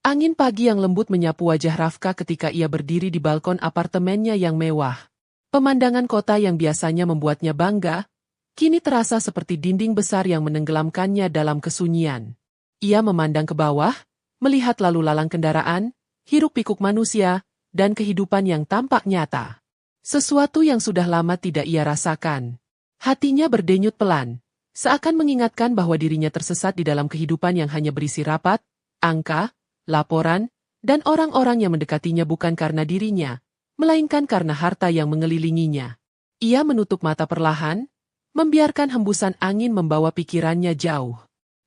Angin pagi yang lembut menyapu wajah Rafka ketika ia berdiri di balkon apartemennya yang mewah. Pemandangan kota yang biasanya membuatnya bangga, kini terasa seperti dinding besar yang menenggelamkannya dalam kesunyian. Ia memandang ke bawah, melihat lalu lalang kendaraan, hiruk-pikuk manusia, dan kehidupan yang tampak nyata. Sesuatu yang sudah lama tidak ia rasakan. Hatinya berdenyut pelan, seakan mengingatkan bahwa dirinya tersesat di dalam kehidupan yang hanya berisi rapat, angka, laporan, dan orang-orang yang mendekatinya bukan karena dirinya, melainkan karena harta yang mengelilinginya. Ia menutup mata perlahan, membiarkan hembusan angin membawa pikirannya jauh.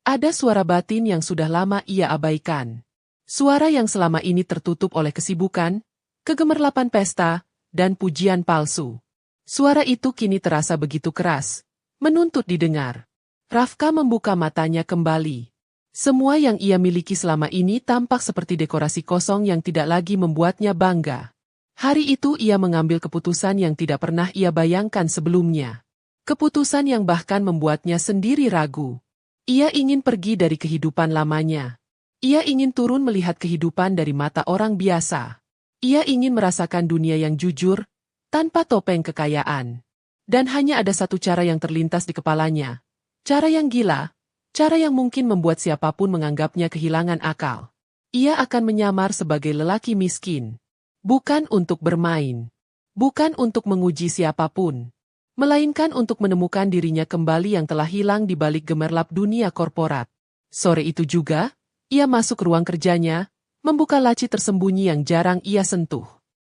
Ada suara batin yang sudah lama ia abaikan. Suara yang selama ini tertutup oleh kesibukan, kegemerlapan pesta, dan pujian palsu. Suara itu kini terasa begitu keras, menuntut didengar. Rafka membuka matanya kembali. Semua yang ia miliki selama ini tampak seperti dekorasi kosong yang tidak lagi membuatnya bangga. Hari itu ia mengambil keputusan yang tidak pernah ia bayangkan sebelumnya. Keputusan yang bahkan membuatnya sendiri ragu. Ia ingin pergi dari kehidupan lamanya. Ia ingin turun melihat kehidupan dari mata orang biasa. Ia ingin merasakan dunia yang jujur, tanpa topeng kekayaan. Dan hanya ada satu cara yang terlintas di kepalanya. Cara yang gila. Cara yang mungkin membuat siapapun menganggapnya kehilangan akal. Ia akan menyamar sebagai lelaki miskin. Bukan untuk bermain. Bukan untuk menguji siapapun. Melainkan untuk menemukan dirinya kembali yang telah hilang di balik gemerlap dunia korporat. Sore itu juga, ia masuk ke ruang kerjanya, membuka laci tersembunyi yang jarang ia sentuh.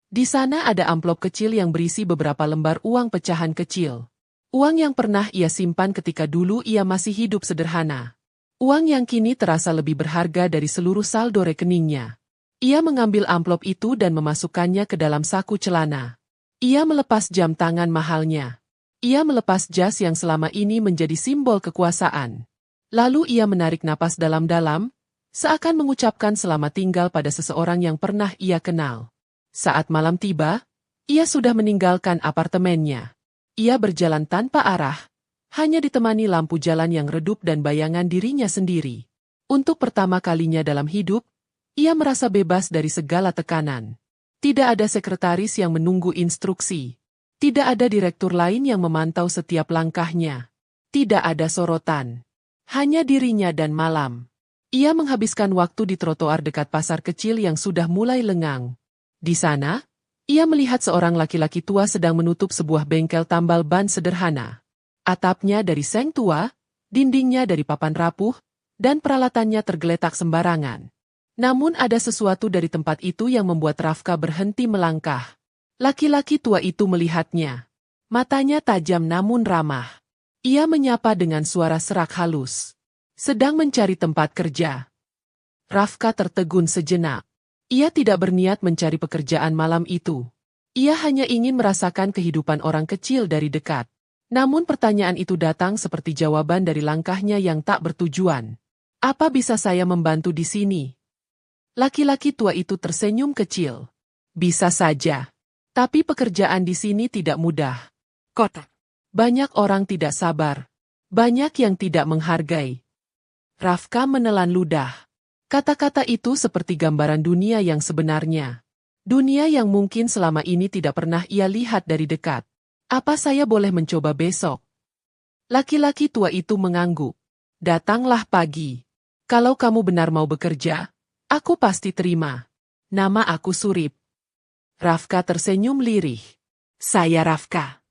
Di sana ada amplop kecil yang berisi beberapa lembar uang pecahan kecil. Uang yang pernah ia simpan ketika dulu ia masih hidup sederhana. Uang yang kini terasa lebih berharga dari seluruh saldo rekeningnya. Ia mengambil amplop itu dan memasukkannya ke dalam saku celana. Ia melepas jam tangan mahalnya. Ia melepas jas yang selama ini menjadi simbol kekuasaan. Lalu ia menarik napas dalam-dalam, seakan mengucapkan selamat tinggal pada seseorang yang pernah ia kenal. Saat malam tiba, ia sudah meninggalkan apartemennya. Ia berjalan tanpa arah, hanya ditemani lampu jalan yang redup dan bayangan dirinya sendiri. Untuk pertama kalinya dalam hidup, ia merasa bebas dari segala tekanan. Tidak ada sekretaris yang menunggu instruksi. Tidak ada direktur lain yang memantau setiap langkahnya. Tidak ada sorotan. Hanya dirinya dan malam. Ia menghabiskan waktu di trotoar dekat pasar kecil yang sudah mulai lengang. Di sana, ia melihat seorang laki-laki tua sedang menutup sebuah bengkel tambal ban sederhana. Atapnya dari seng tua, dindingnya dari papan rapuh, dan peralatannya tergeletak sembarangan. Namun ada sesuatu dari tempat itu yang membuat Rafka berhenti melangkah. Laki-laki tua itu melihatnya. Matanya tajam namun ramah. Ia menyapa dengan suara serak halus. Sedang mencari tempat kerja. Rafka tertegun sejenak. Ia tidak berniat mencari pekerjaan malam itu. Ia hanya ingin merasakan kehidupan orang kecil dari dekat. Namun pertanyaan itu datang seperti jawaban dari langkahnya yang tak bertujuan. Apa bisa saya membantu di sini? Laki-laki tua itu tersenyum kecil. Bisa saja. Tapi pekerjaan di sini tidak mudah. Kotak. Banyak orang tidak sabar. Banyak yang tidak menghargai. Rafka menelan ludah. Kata-kata itu seperti gambaran dunia yang sebenarnya. Dunia yang mungkin selama ini tidak pernah ia lihat dari dekat. Apa saya boleh mencoba besok? Laki-laki tua itu mengangguk. Datanglah pagi. Kalau kamu benar mau bekerja, aku pasti terima. Nama aku Surip. Rafka tersenyum lirih. Saya Rafka.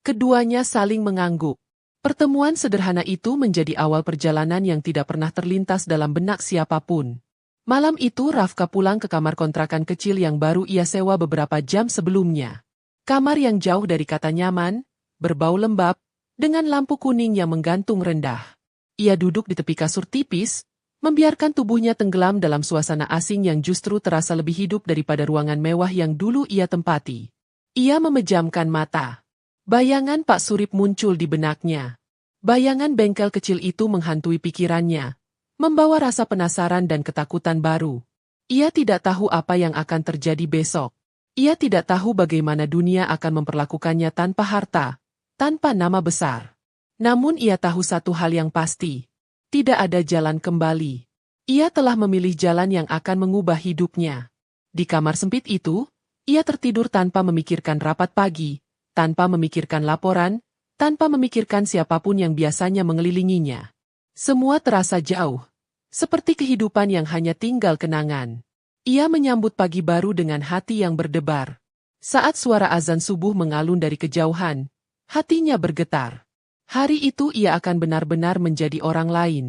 Keduanya saling mengangguk. Pertemuan sederhana itu menjadi awal perjalanan yang tidak pernah terlintas dalam benak siapapun. Malam itu Rafka pulang ke kamar kontrakan kecil yang baru ia sewa beberapa jam sebelumnya. Kamar yang jauh dari kata nyaman, berbau lembab, dengan lampu kuning yang menggantung rendah. Ia duduk di tepi kasur tipis, membiarkan tubuhnya tenggelam dalam suasana asing yang justru terasa lebih hidup daripada ruangan mewah yang dulu ia tempati. Ia memejamkan mata. Bayangan Pak Surip muncul di benaknya. Bayangan bengkel kecil itu menghantui pikirannya, membawa rasa penasaran dan ketakutan baru. Ia tidak tahu apa yang akan terjadi besok. Ia tidak tahu bagaimana dunia akan memperlakukannya tanpa harta, tanpa nama besar. Namun ia tahu satu hal yang pasti. Tidak ada jalan kembali. Ia telah memilih jalan yang akan mengubah hidupnya. Di kamar sempit itu, ia tertidur tanpa memikirkan rapat pagi, tanpa memikirkan laporan, tanpa memikirkan siapapun yang biasanya mengelilinginya. Semua terasa jauh, seperti kehidupan yang hanya tinggal kenangan. Ia menyambut pagi baru dengan hati yang berdebar. Saat suara azan subuh mengalun dari kejauhan, hatinya bergetar. Hari itu ia akan benar-benar menjadi orang lain.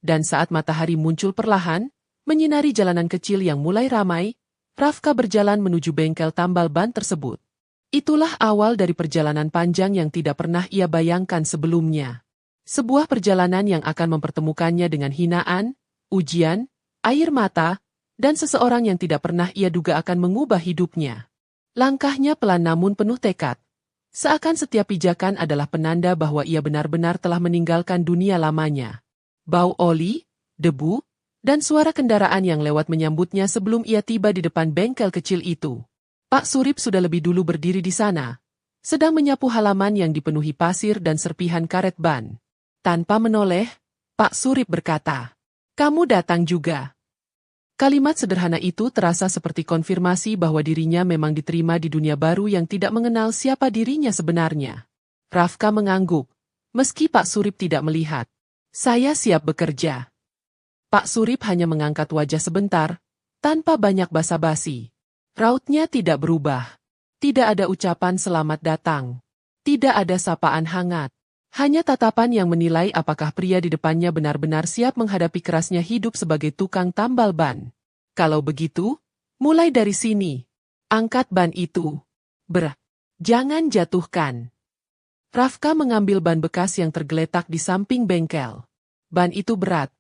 Dan saat matahari muncul perlahan, menyinari jalanan kecil yang mulai ramai, Rafka berjalan menuju bengkel tambal ban tersebut. Itulah awal dari perjalanan panjang yang tidak pernah ia bayangkan sebelumnya. Sebuah perjalanan yang akan mempertemukannya dengan hinaan, ujian, air mata, dan seseorang yang tidak pernah ia duga akan mengubah hidupnya. Langkahnya pelan namun penuh tekad. Seakan setiap pijakan adalah penanda bahwa ia benar-benar telah meninggalkan dunia lamanya. Bau oli, debu, dan suara kendaraan yang lewat menyambutnya sebelum ia tiba di depan bengkel kecil itu. Pak Surip sudah lebih dulu berdiri di sana, sedang menyapu halaman yang dipenuhi pasir dan serpihan karet ban. Tanpa menoleh, Pak Surip berkata, "Kamu datang juga." Kalimat sederhana itu terasa seperti konfirmasi bahwa dirinya memang diterima di dunia baru yang tidak mengenal siapa dirinya sebenarnya. Rafka mengangguk, meski Pak Surip tidak melihat. "Saya siap bekerja." Pak Surip hanya mengangkat wajah sebentar, tanpa banyak basa-basi. Rautnya tidak berubah. Tidak ada ucapan selamat datang. Tidak ada sapaan hangat. Hanya tatapan yang menilai apakah pria di depannya benar-benar siap menghadapi kerasnya hidup sebagai tukang tambal ban. Kalau begitu, mulai dari sini. Angkat ban itu. Jangan jatuhkan. Rafka mengambil ban bekas yang tergeletak di samping bengkel. Ban itu berat.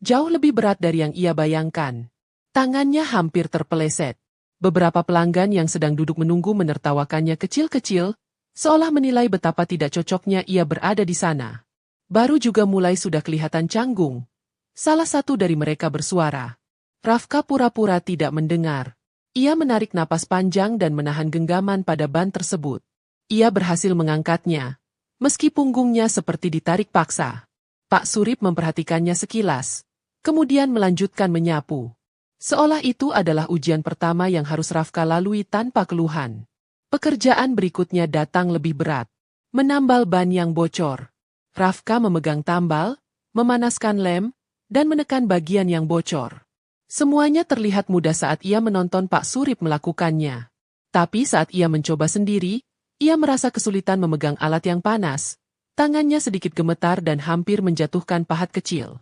Jauh lebih berat dari yang ia bayangkan. Tangannya hampir terpeleset. Beberapa pelanggan yang sedang duduk menunggu menertawakannya kecil-kecil, seolah menilai betapa tidak cocoknya ia berada di sana. Baru juga mulai sudah kelihatan canggung. Salah satu dari mereka bersuara. Rafka pura-pura tidak mendengar. Ia menarik napas panjang dan menahan genggaman pada ban tersebut. Ia berhasil mengangkatnya, meski punggungnya seperti ditarik paksa. Pak Surip memperhatikannya sekilas, kemudian melanjutkan menyapu. Seolah itu adalah ujian pertama yang harus Rafka lalui tanpa keluhan. Pekerjaan berikutnya datang lebih berat. Menambal ban yang bocor. Rafka memegang tambal, memanaskan lem, dan menekan bagian yang bocor. Semuanya terlihat mudah saat ia menonton Pak Surip melakukannya. Tapi saat ia mencoba sendiri, ia merasa kesulitan memegang alat yang panas. Tangannya sedikit gemetar dan hampir menjatuhkan pahat kecil.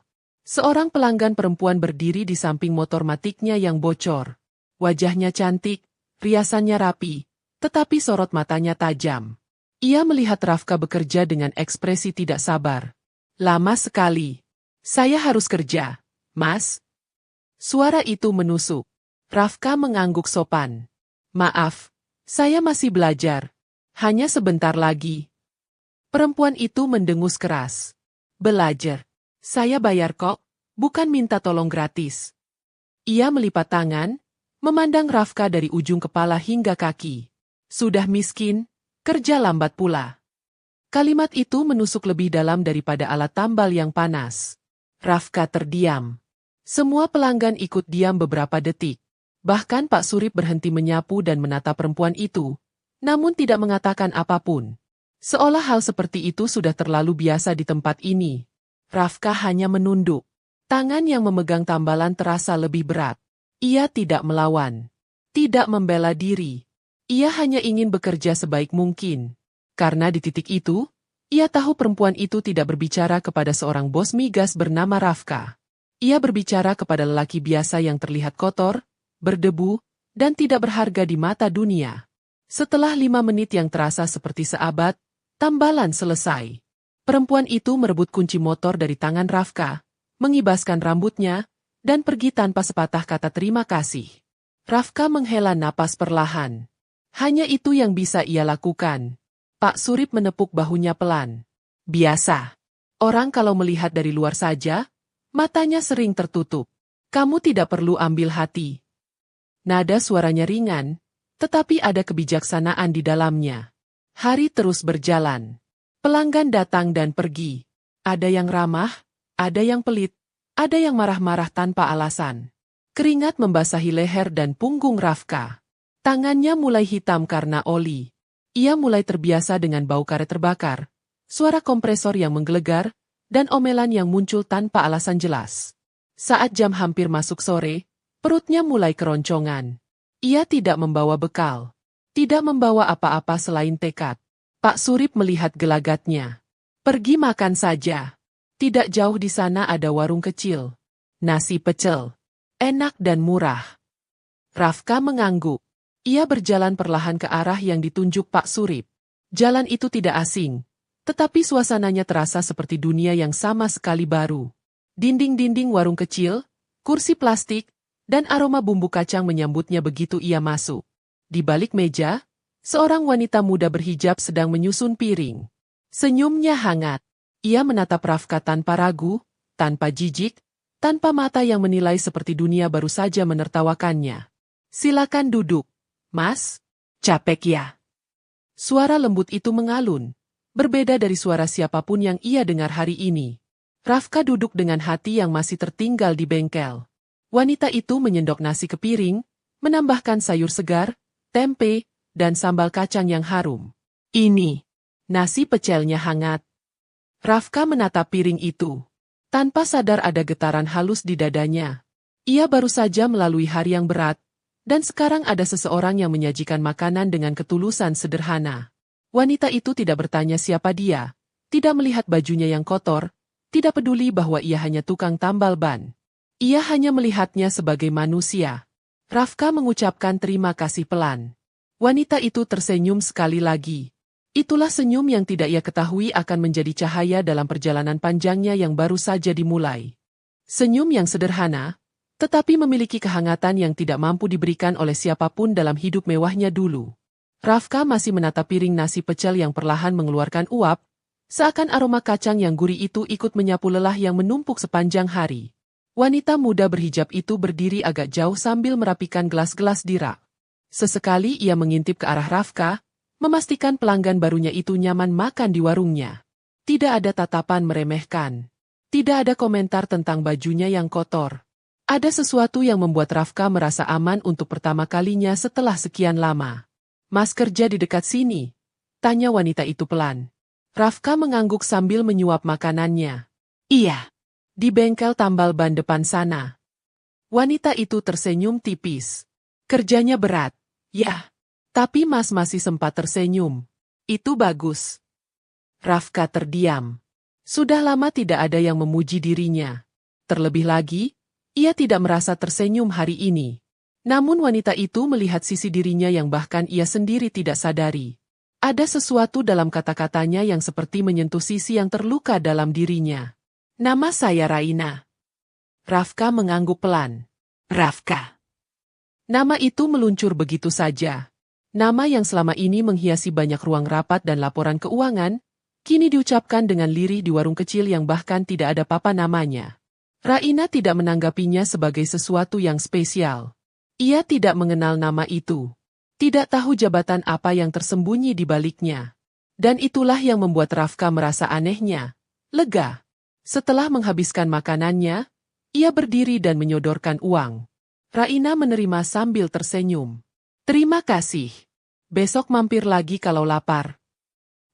Seorang pelanggan perempuan berdiri di samping motor matiknya yang bocor. Wajahnya cantik, riasannya rapi, tetapi sorot matanya tajam. Ia melihat Rafka bekerja dengan ekspresi tidak sabar. "Lama sekali. Saya harus kerja, Mas." Suara itu menusuk. Rafka mengangguk sopan. "Maaf, saya masih belajar. Hanya sebentar lagi." Perempuan itu mendengus keras. "Belajar? Saya bayar kok, bukan minta tolong gratis." Ia melipat tangan, memandang Rafka dari ujung kepala hingga kaki. "Sudah miskin, kerja lambat pula." Kalimat itu menusuk lebih dalam daripada alat tambal yang panas. Rafka terdiam. Semua pelanggan ikut diam beberapa detik. Bahkan Pak Surip berhenti menyapu dan menatap perempuan itu, namun tidak mengatakan apapun. Seolah hal seperti itu sudah terlalu biasa di tempat ini. Rafka hanya menunduk. Tangan yang memegang tambalan terasa lebih berat. Ia tidak melawan. Tidak membela diri. Ia hanya ingin bekerja sebaik mungkin. Karena di titik itu, ia tahu perempuan itu tidak berbicara kepada seorang bos migas bernama Rafka. Ia berbicara kepada lelaki biasa yang terlihat kotor, berdebu, dan tidak berharga di mata dunia. Setelah 5 menit yang terasa seperti seabad, tambalan selesai. Perempuan itu merebut kunci motor dari tangan Rafka, mengibaskan rambutnya, dan pergi tanpa sepatah kata terima kasih. Rafka menghela napas perlahan. Hanya itu yang bisa ia lakukan. Pak Surip menepuk bahunya pelan. "Biasa. Orang kalau melihat dari luar saja, matanya sering tertutup. Kamu tidak perlu ambil hati." Nada suaranya ringan, tetapi ada kebijaksanaan di dalamnya. Hari terus berjalan. Pelanggan datang dan pergi. Ada yang ramah, ada yang pelit, Ada yang marah-marah tanpa alasan. Keringat membasahi leher dan punggung Rafka. Tangannya mulai hitam karena oli. Ia mulai terbiasa dengan bau karet terbakar, suara kompresor yang menggelegar, dan omelan yang muncul tanpa alasan jelas. Saat jam hampir masuk sore, perutnya mulai keroncongan. Ia tidak membawa bekal. Tidak membawa apa-apa selain tekad. Pak Surip melihat gelagatnya. Pergi makan saja. Tidak jauh di sana ada warung kecil. Nasi pecel. Enak dan murah. Rafka mengangguk. Ia berjalan perlahan ke arah yang ditunjuk Pak Surip. Jalan itu tidak asing, tetapi suasananya terasa seperti dunia yang sama sekali baru. Dinding-dinding warung kecil, kursi plastik, dan aroma bumbu kacang menyambutnya begitu ia masuk. Di balik meja, seorang wanita muda berhijab sedang menyusun piring. Senyumnya hangat. Ia menatap Rafka tanpa ragu, tanpa jijik, tanpa mata yang menilai seperti dunia baru saja menertawakannya. Silakan duduk. Mas, capek ya? Suara lembut itu mengalun, berbeda dari suara siapapun yang ia dengar hari ini. Rafka duduk dengan hati yang masih tertinggal di bengkel. Wanita itu menyendok nasi ke piring, menambahkan sayur segar, tempe, dan sambal kacang yang harum. Ini, nasi pecelnya hangat. Rafka menatap piring itu. Tanpa sadar ada getaran halus di dadanya. Ia baru saja melalui hari yang berat, dan sekarang ada seseorang yang menyajikan makanan dengan ketulusan sederhana. Wanita itu tidak bertanya siapa dia, tidak melihat bajunya yang kotor, tidak peduli bahwa ia hanya tukang tambal ban. Ia hanya melihatnya sebagai manusia. Rafka mengucapkan terima kasih pelan. Wanita itu tersenyum sekali lagi. Itulah senyum yang tidak ia ketahui akan menjadi cahaya dalam perjalanan panjangnya yang baru saja dimulai. Senyum yang sederhana, tetapi memiliki kehangatan yang tidak mampu diberikan oleh siapapun dalam hidup mewahnya dulu. Rafka masih menatap piring nasi pecel yang perlahan mengeluarkan uap, seakan aroma kacang yang gurih itu ikut menyapu lelah yang menumpuk sepanjang hari. Wanita muda berhijab itu berdiri agak jauh sambil merapikan gelas-gelas di rak. Sesekali ia mengintip ke arah Rafka, memastikan pelanggan barunya itu nyaman makan di warungnya. Tidak ada tatapan meremehkan. Tidak ada komentar tentang bajunya yang kotor. Ada sesuatu yang membuat Rafka merasa aman untuk pertama kalinya setelah sekian lama. Mas kerja di dekat sini? Tanya wanita itu pelan. Rafka mengangguk sambil menyuap makanannya. Iya. Di bengkel tambal ban depan sana. Wanita itu tersenyum tipis. Kerjanya berat. Ya. Tapi Mas masih sempat tersenyum. Itu bagus. Rafka terdiam. Sudah lama tidak ada yang memuji dirinya. Terlebih lagi, ia tidak merasa tersenyum hari ini. Namun wanita itu melihat sisi dirinya yang bahkan ia sendiri tidak sadari. Ada sesuatu dalam kata-katanya yang seperti menyentuh sisi yang terluka dalam dirinya. Nama saya Raina. Rafka mengangguk pelan. Rafka. Nama itu meluncur begitu saja. Nama yang selama ini menghiasi banyak ruang rapat dan laporan keuangan, kini diucapkan dengan lirih di warung kecil yang bahkan tidak ada papan namanya. Raina tidak menanggapinya sebagai sesuatu yang spesial. Ia tidak mengenal nama itu. Tidak tahu jabatan apa yang tersembunyi di baliknya. Dan itulah yang membuat Rafka merasa anehnya. Lega. Setelah menghabiskan makanannya, ia berdiri dan menyodorkan uang. Raina menerima sambil tersenyum. Terima kasih. Besok mampir lagi kalau lapar.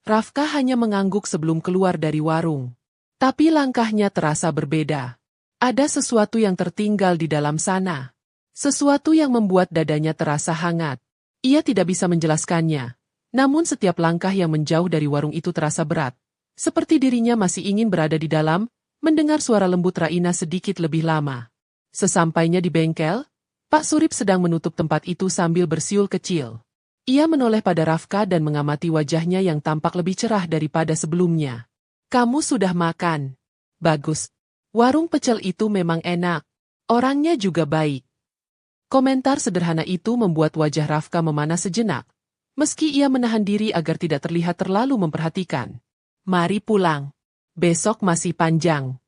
Rafka hanya mengangguk sebelum keluar dari warung. Tapi langkahnya terasa berbeda. Ada sesuatu yang tertinggal di dalam sana. Sesuatu yang membuat dadanya terasa hangat. Ia tidak bisa menjelaskannya. Namun setiap langkah yang menjauh dari warung itu terasa berat. Seperti dirinya masih ingin berada di dalam, mendengar suara lembut Raina sedikit lebih lama. Sesampainya di bengkel, Pak Surip sedang menutup tempat itu sambil bersiul kecil. Ia menoleh pada Rafka dan mengamati wajahnya yang tampak lebih cerah daripada sebelumnya. Kamu sudah makan. Bagus. Warung pecel itu memang enak. Orangnya juga baik. Komentar sederhana itu membuat wajah Rafka memanas sejenak. Meski ia menahan diri agar tidak terlihat terlalu memperhatikan. Mari pulang. Besok masih panjang.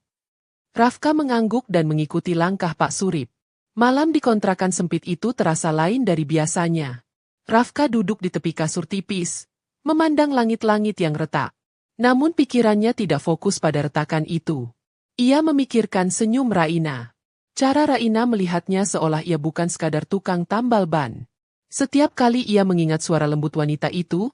Rafka mengangguk dan mengikuti langkah Pak Surip. Malam di kontrakan sempit itu terasa lain dari biasanya. Rafka duduk di tepi kasur tipis, memandang langit-langit yang retak. Namun pikirannya tidak fokus pada retakan itu. Ia memikirkan senyum Raina. Cara Raina melihatnya seolah ia bukan sekadar tukang tambal ban. Setiap kali ia mengingat suara lembut wanita itu,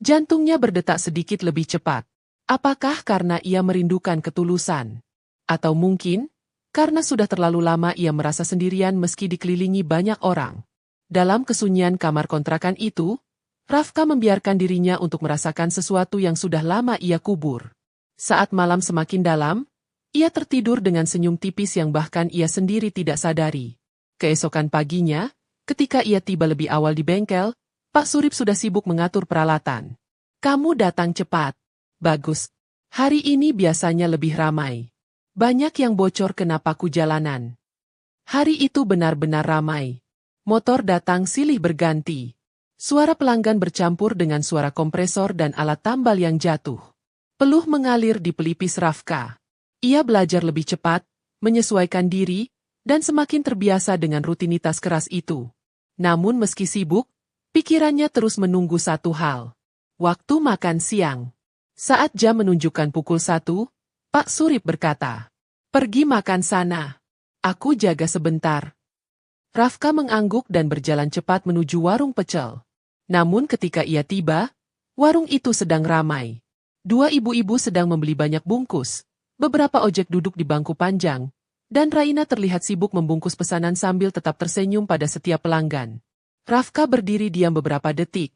jantungnya berdetak sedikit lebih cepat. Apakah karena ia merindukan ketulusan? Atau mungkin, karena sudah terlalu lama ia merasa sendirian meski dikelilingi banyak orang. Dalam kesunyian kamar kontrakan itu, Rafka membiarkan dirinya untuk merasakan sesuatu yang sudah lama ia kubur. Saat malam semakin dalam, ia tertidur dengan senyum tipis yang bahkan ia sendiri tidak sadari. Keesokan paginya, ketika ia tiba lebih awal di bengkel, Pak Surip sudah sibuk mengatur peralatan. "Kamu datang cepat. Bagus. Hari ini biasanya lebih ramai. Banyak yang bocor kena paku jalanan." Hari itu benar-benar ramai. Motor datang silih berganti. Suara pelanggan bercampur dengan suara kompresor dan alat tambal yang jatuh. Peluh mengalir di pelipis Rafka. Ia belajar lebih cepat, menyesuaikan diri, dan semakin terbiasa dengan rutinitas keras itu. Namun meski sibuk, pikirannya terus menunggu satu hal. Waktu makan siang. Saat jam menunjukkan pukul 1, Pak Surip berkata, "Pergi makan sana. Aku jaga sebentar." Rafka mengangguk dan berjalan cepat menuju warung pecel. Namun ketika ia tiba, warung itu sedang ramai. Dua ibu-ibu sedang membeli banyak bungkus. Beberapa ojek duduk di bangku panjang, dan Raina terlihat sibuk membungkus pesanan sambil tetap tersenyum pada setiap pelanggan. Rafka berdiri diam beberapa detik,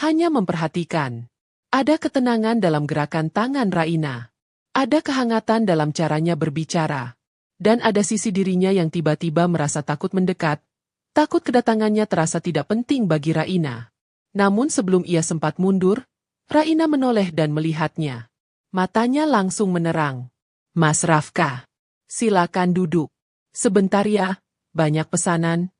hanya memperhatikan. Ada ketenangan dalam gerakan tangan Raina. Ada kehangatan dalam caranya berbicara. Dan ada sisi dirinya yang tiba-tiba merasa takut mendekat. Takut kedatangannya terasa tidak penting bagi Raina. Namun sebelum ia sempat mundur, Raina menoleh dan melihatnya. Matanya langsung menerang. "Mas Rafka, silakan duduk. Sebentar ya, banyak pesanan."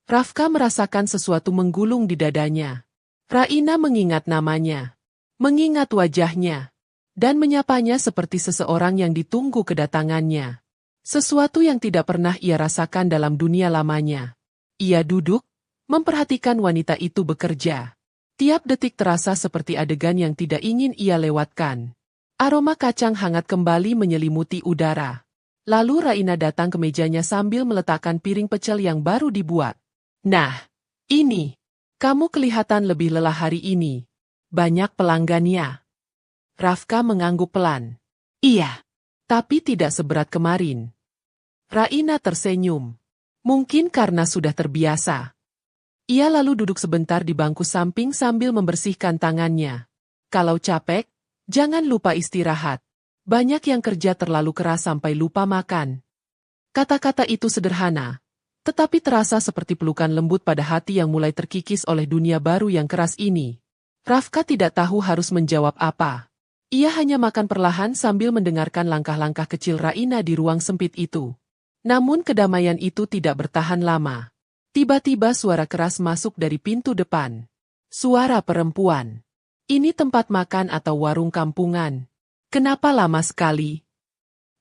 Rafka merasakan sesuatu menggulung di dadanya. Raina mengingat namanya, mengingat wajahnya, dan menyapanya seperti seseorang yang ditunggu kedatangannya. Sesuatu yang tidak pernah ia rasakan dalam dunia lamanya. Ia duduk, memperhatikan wanita itu bekerja. Tiap detik terasa seperti adegan yang tidak ingin ia lewatkan. Aroma kacang hangat kembali menyelimuti udara. Lalu Raina datang ke mejanya sambil meletakkan piring pecel yang baru dibuat. "Nah, ini. Kamu kelihatan lebih lelah hari ini. Banyak pelanggannya." Rafka mengangguk pelan. "Iya, tapi tidak seberat kemarin." Raina tersenyum. Mungkin karena sudah terbiasa. Ia lalu duduk sebentar di bangku samping sambil membersihkan tangannya. "Kalau capek, jangan lupa istirahat. Banyak yang kerja terlalu keras sampai lupa makan." Kata-kata itu sederhana, tetapi terasa seperti pelukan lembut pada hati yang mulai terkikis oleh dunia baru yang keras ini. Rafka tidak tahu harus menjawab apa. Ia hanya makan perlahan sambil mendengarkan langkah-langkah kecil Raina di ruang sempit itu. Namun kedamaian itu tidak bertahan lama. Tiba-tiba suara keras masuk dari pintu depan. Suara perempuan. "Ini tempat makan atau warung kampungan? Kenapa lama sekali?"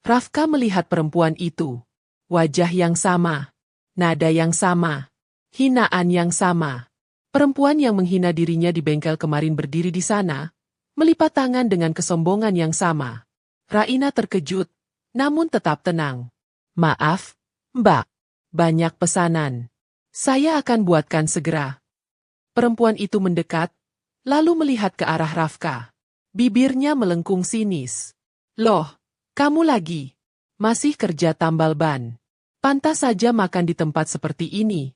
Rafka melihat perempuan itu. Wajah yang sama. Nada yang sama. Hinaan yang sama. Perempuan yang menghina dirinya di bengkel kemarin berdiri di sana, melipat tangan dengan kesombongan yang sama. Raina terkejut, namun tetap tenang. "Maaf, Mbak. Banyak pesanan. Saya akan buatkan segera." Perempuan itu mendekat, lalu melihat ke arah Rafka. Bibirnya melengkung sinis. "Loh, kamu lagi? Masih kerja tambal ban? Pantas saja makan di tempat seperti ini."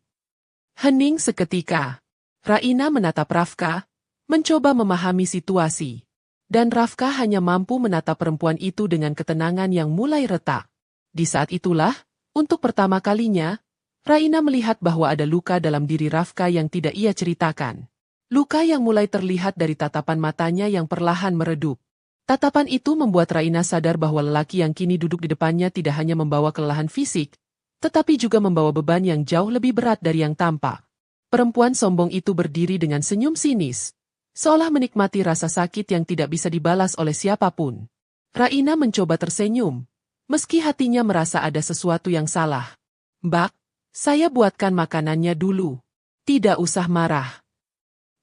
Hening seketika. Raina menatap Rafka, mencoba memahami situasi. Dan Rafka hanya mampu menatap perempuan itu dengan ketenangan yang mulai retak. Di saat itulah, untuk pertama kalinya, Raina melihat bahwa ada luka dalam diri Rafka yang tidak ia ceritakan. Luka yang mulai terlihat dari tatapan matanya yang perlahan meredup. Tatapan itu membuat Raina sadar bahwa lelaki yang kini duduk di depannya tidak hanya membawa kelelahan fisik, tetapi juga membawa beban yang jauh lebih berat dari yang tampak. Perempuan sombong itu berdiri dengan senyum sinis, seolah menikmati rasa sakit yang tidak bisa dibalas oleh siapapun. Raina mencoba tersenyum, meski hatinya merasa ada sesuatu yang salah. "Mbak, saya buatkan makanannya dulu. Tidak usah marah."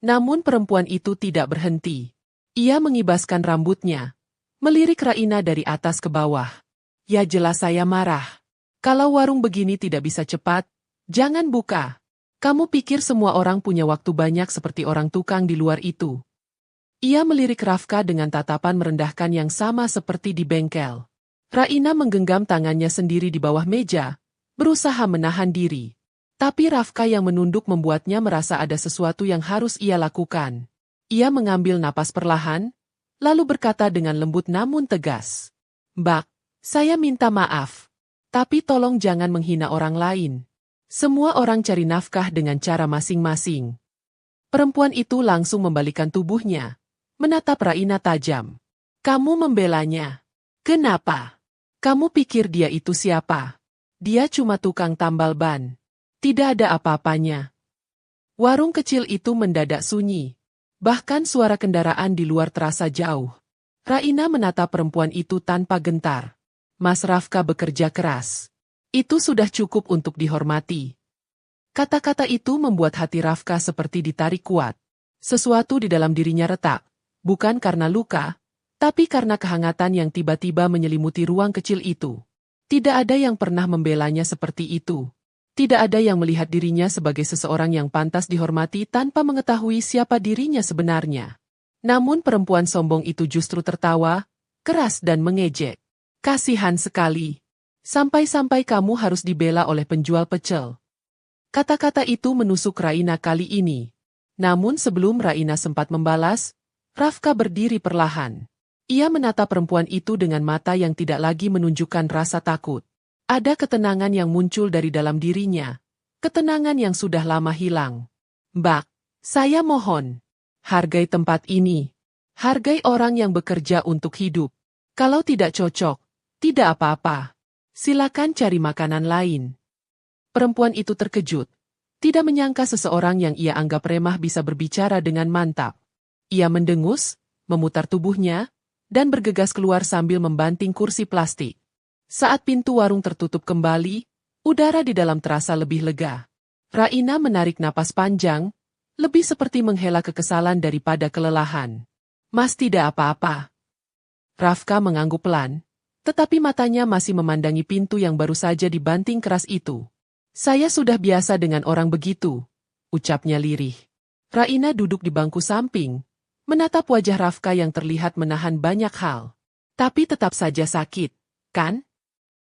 Namun perempuan itu tidak berhenti. Ia mengibaskan rambutnya, melirik Raina dari atas ke bawah. Ya jelas saya marah. Kalau warung begini tidak bisa cepat, jangan buka. Kamu pikir semua orang punya waktu banyak seperti orang tukang di luar itu? Ia melirik Rafka dengan tatapan merendahkan yang sama seperti di bengkel. Raina menggenggam tangannya sendiri di bawah meja, berusaha menahan diri. Tapi Rafka yang menunduk membuatnya merasa ada sesuatu yang harus ia lakukan. Ia mengambil napas perlahan, lalu berkata dengan lembut namun tegas. Mbak, saya minta maaf. Tapi tolong jangan menghina orang lain. Semua orang cari nafkah dengan cara masing-masing. Perempuan itu langsung membalikkan tubuhnya, menatap Raina tajam. Kamu membelanya. Kenapa? Kamu pikir dia itu siapa? Dia cuma tukang tambal ban. Tidak ada apa-apanya. Warung kecil itu mendadak sunyi. Bahkan suara kendaraan di luar terasa jauh. Raina menatap perempuan itu tanpa gentar. Mas Rafka bekerja keras. Itu sudah cukup untuk dihormati. Kata-kata itu membuat hati Rafka seperti ditarik kuat. Sesuatu di dalam dirinya retak. Bukan karena luka, tapi karena kehangatan yang tiba-tiba menyelimuti ruang kecil itu. Tidak ada yang pernah membelanya seperti itu. Tidak ada yang melihat dirinya sebagai seseorang yang pantas dihormati tanpa mengetahui siapa dirinya sebenarnya. Namun perempuan sombong itu justru tertawa, keras dan mengejek. Kasihan sekali. Sampai-sampai kamu harus dibela oleh penjual pecel. Kata-kata itu menusuk Raina kali ini. Namun sebelum Raina sempat membalas, Rafka berdiri perlahan. Ia menatap perempuan itu dengan mata yang tidak lagi menunjukkan rasa takut. Ada ketenangan yang muncul dari dalam dirinya. Ketenangan yang sudah lama hilang. Mbak, saya mohon. Hargai tempat ini. Hargai orang yang bekerja untuk hidup. Kalau tidak cocok, tidak apa-apa. Silakan cari makanan lain. Perempuan itu terkejut. Tidak menyangka seseorang yang ia anggap remah bisa berbicara dengan mantap. Ia mendengus, memutar tubuhnya, dan bergegas keluar sambil membanting kursi plastik. Saat pintu warung tertutup kembali, udara di dalam terasa lebih lega. Raina menarik napas panjang, lebih seperti menghela kekesalan daripada kelelahan. Mas tidak apa-apa. Rafka mengangguk pelan, tetapi matanya masih memandangi pintu yang baru saja dibanting keras itu. Saya sudah biasa dengan orang begitu, ucapnya lirih. Raina duduk di bangku samping, menatap wajah Rafka yang terlihat menahan banyak hal. Tapi tetap saja sakit, kan?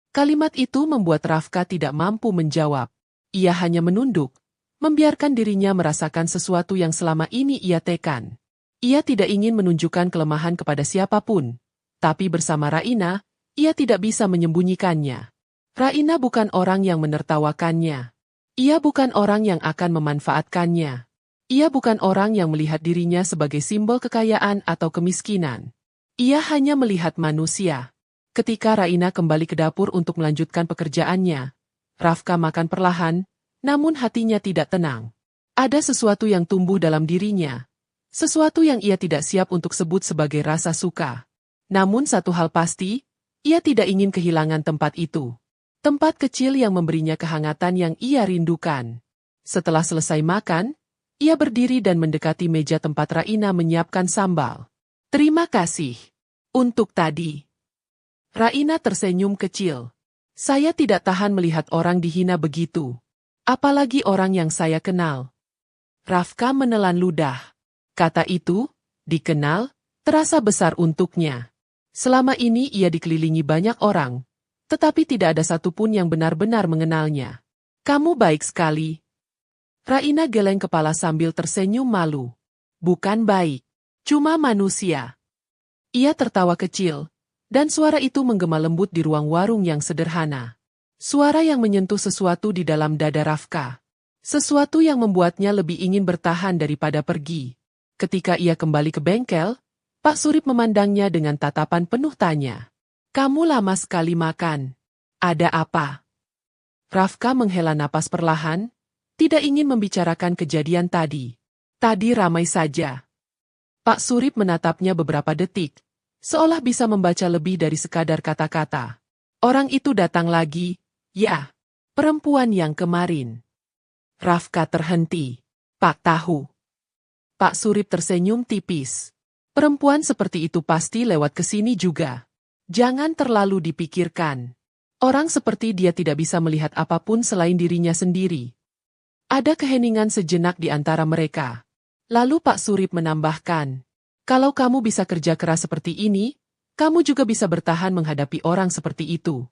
Kalimat itu membuat Rafka tidak mampu menjawab. Ia hanya menunduk, membiarkan dirinya merasakan sesuatu yang selama ini ia tekan. Ia tidak ingin menunjukkan kelemahan kepada siapapun, tapi bersama Raina, ia tidak bisa menyembunyikannya. Raina bukan orang yang menertawakannya. Ia bukan orang yang akan memanfaatkannya. Ia bukan orang yang melihat dirinya sebagai simbol kekayaan atau kemiskinan. Ia hanya melihat manusia. Ketika Raina kembali ke dapur untuk melanjutkan pekerjaannya, Rafka makan perlahan, namun hatinya tidak tenang. Ada sesuatu yang tumbuh dalam dirinya. Sesuatu yang ia tidak siap untuk sebut sebagai rasa suka. Namun satu hal pasti, ia tidak ingin kehilangan tempat itu. Tempat kecil yang memberinya kehangatan yang ia rindukan. Setelah selesai makan, ia berdiri dan mendekati meja tempat Raina menyiapkan sambal. Terima kasih. Untuk tadi. Raina tersenyum kecil. Saya tidak tahan melihat orang dihina begitu. Apalagi orang yang saya kenal. Rafka menelan ludah. Kata itu, dikenal, terasa besar untuknya. Selama ini ia dikelilingi banyak orang, tetapi tidak ada satupun yang benar-benar mengenalnya. Kamu baik sekali. Raina geleng kepala sambil tersenyum malu. Bukan baik, cuma manusia. Ia tertawa kecil. Dan suara itu menggema lembut di ruang warung yang sederhana. Suara yang menyentuh sesuatu di dalam dada Rafka. Sesuatu yang membuatnya lebih ingin bertahan daripada pergi. Ketika ia kembali ke bengkel, Pak Surip memandangnya dengan tatapan penuh tanya. Kamu lama sekali makan. Ada apa? Rafka menghela napas perlahan, tidak ingin membicarakan kejadian tadi. Tadi ramai saja. Pak Surip menatapnya beberapa detik. Seolah bisa membaca lebih dari sekadar kata-kata. Orang itu datang lagi, ya, perempuan yang kemarin. Rafka terhenti. Pak tahu. Pak Surip tersenyum tipis. Perempuan seperti itu pasti lewat ke sini juga. Jangan terlalu dipikirkan. Orang seperti dia tidak bisa melihat apapun selain dirinya sendiri. Ada keheningan sejenak di antara mereka. Lalu Pak Surip menambahkan, kalau kamu bisa kerja keras seperti ini, kamu juga bisa bertahan menghadapi orang seperti itu.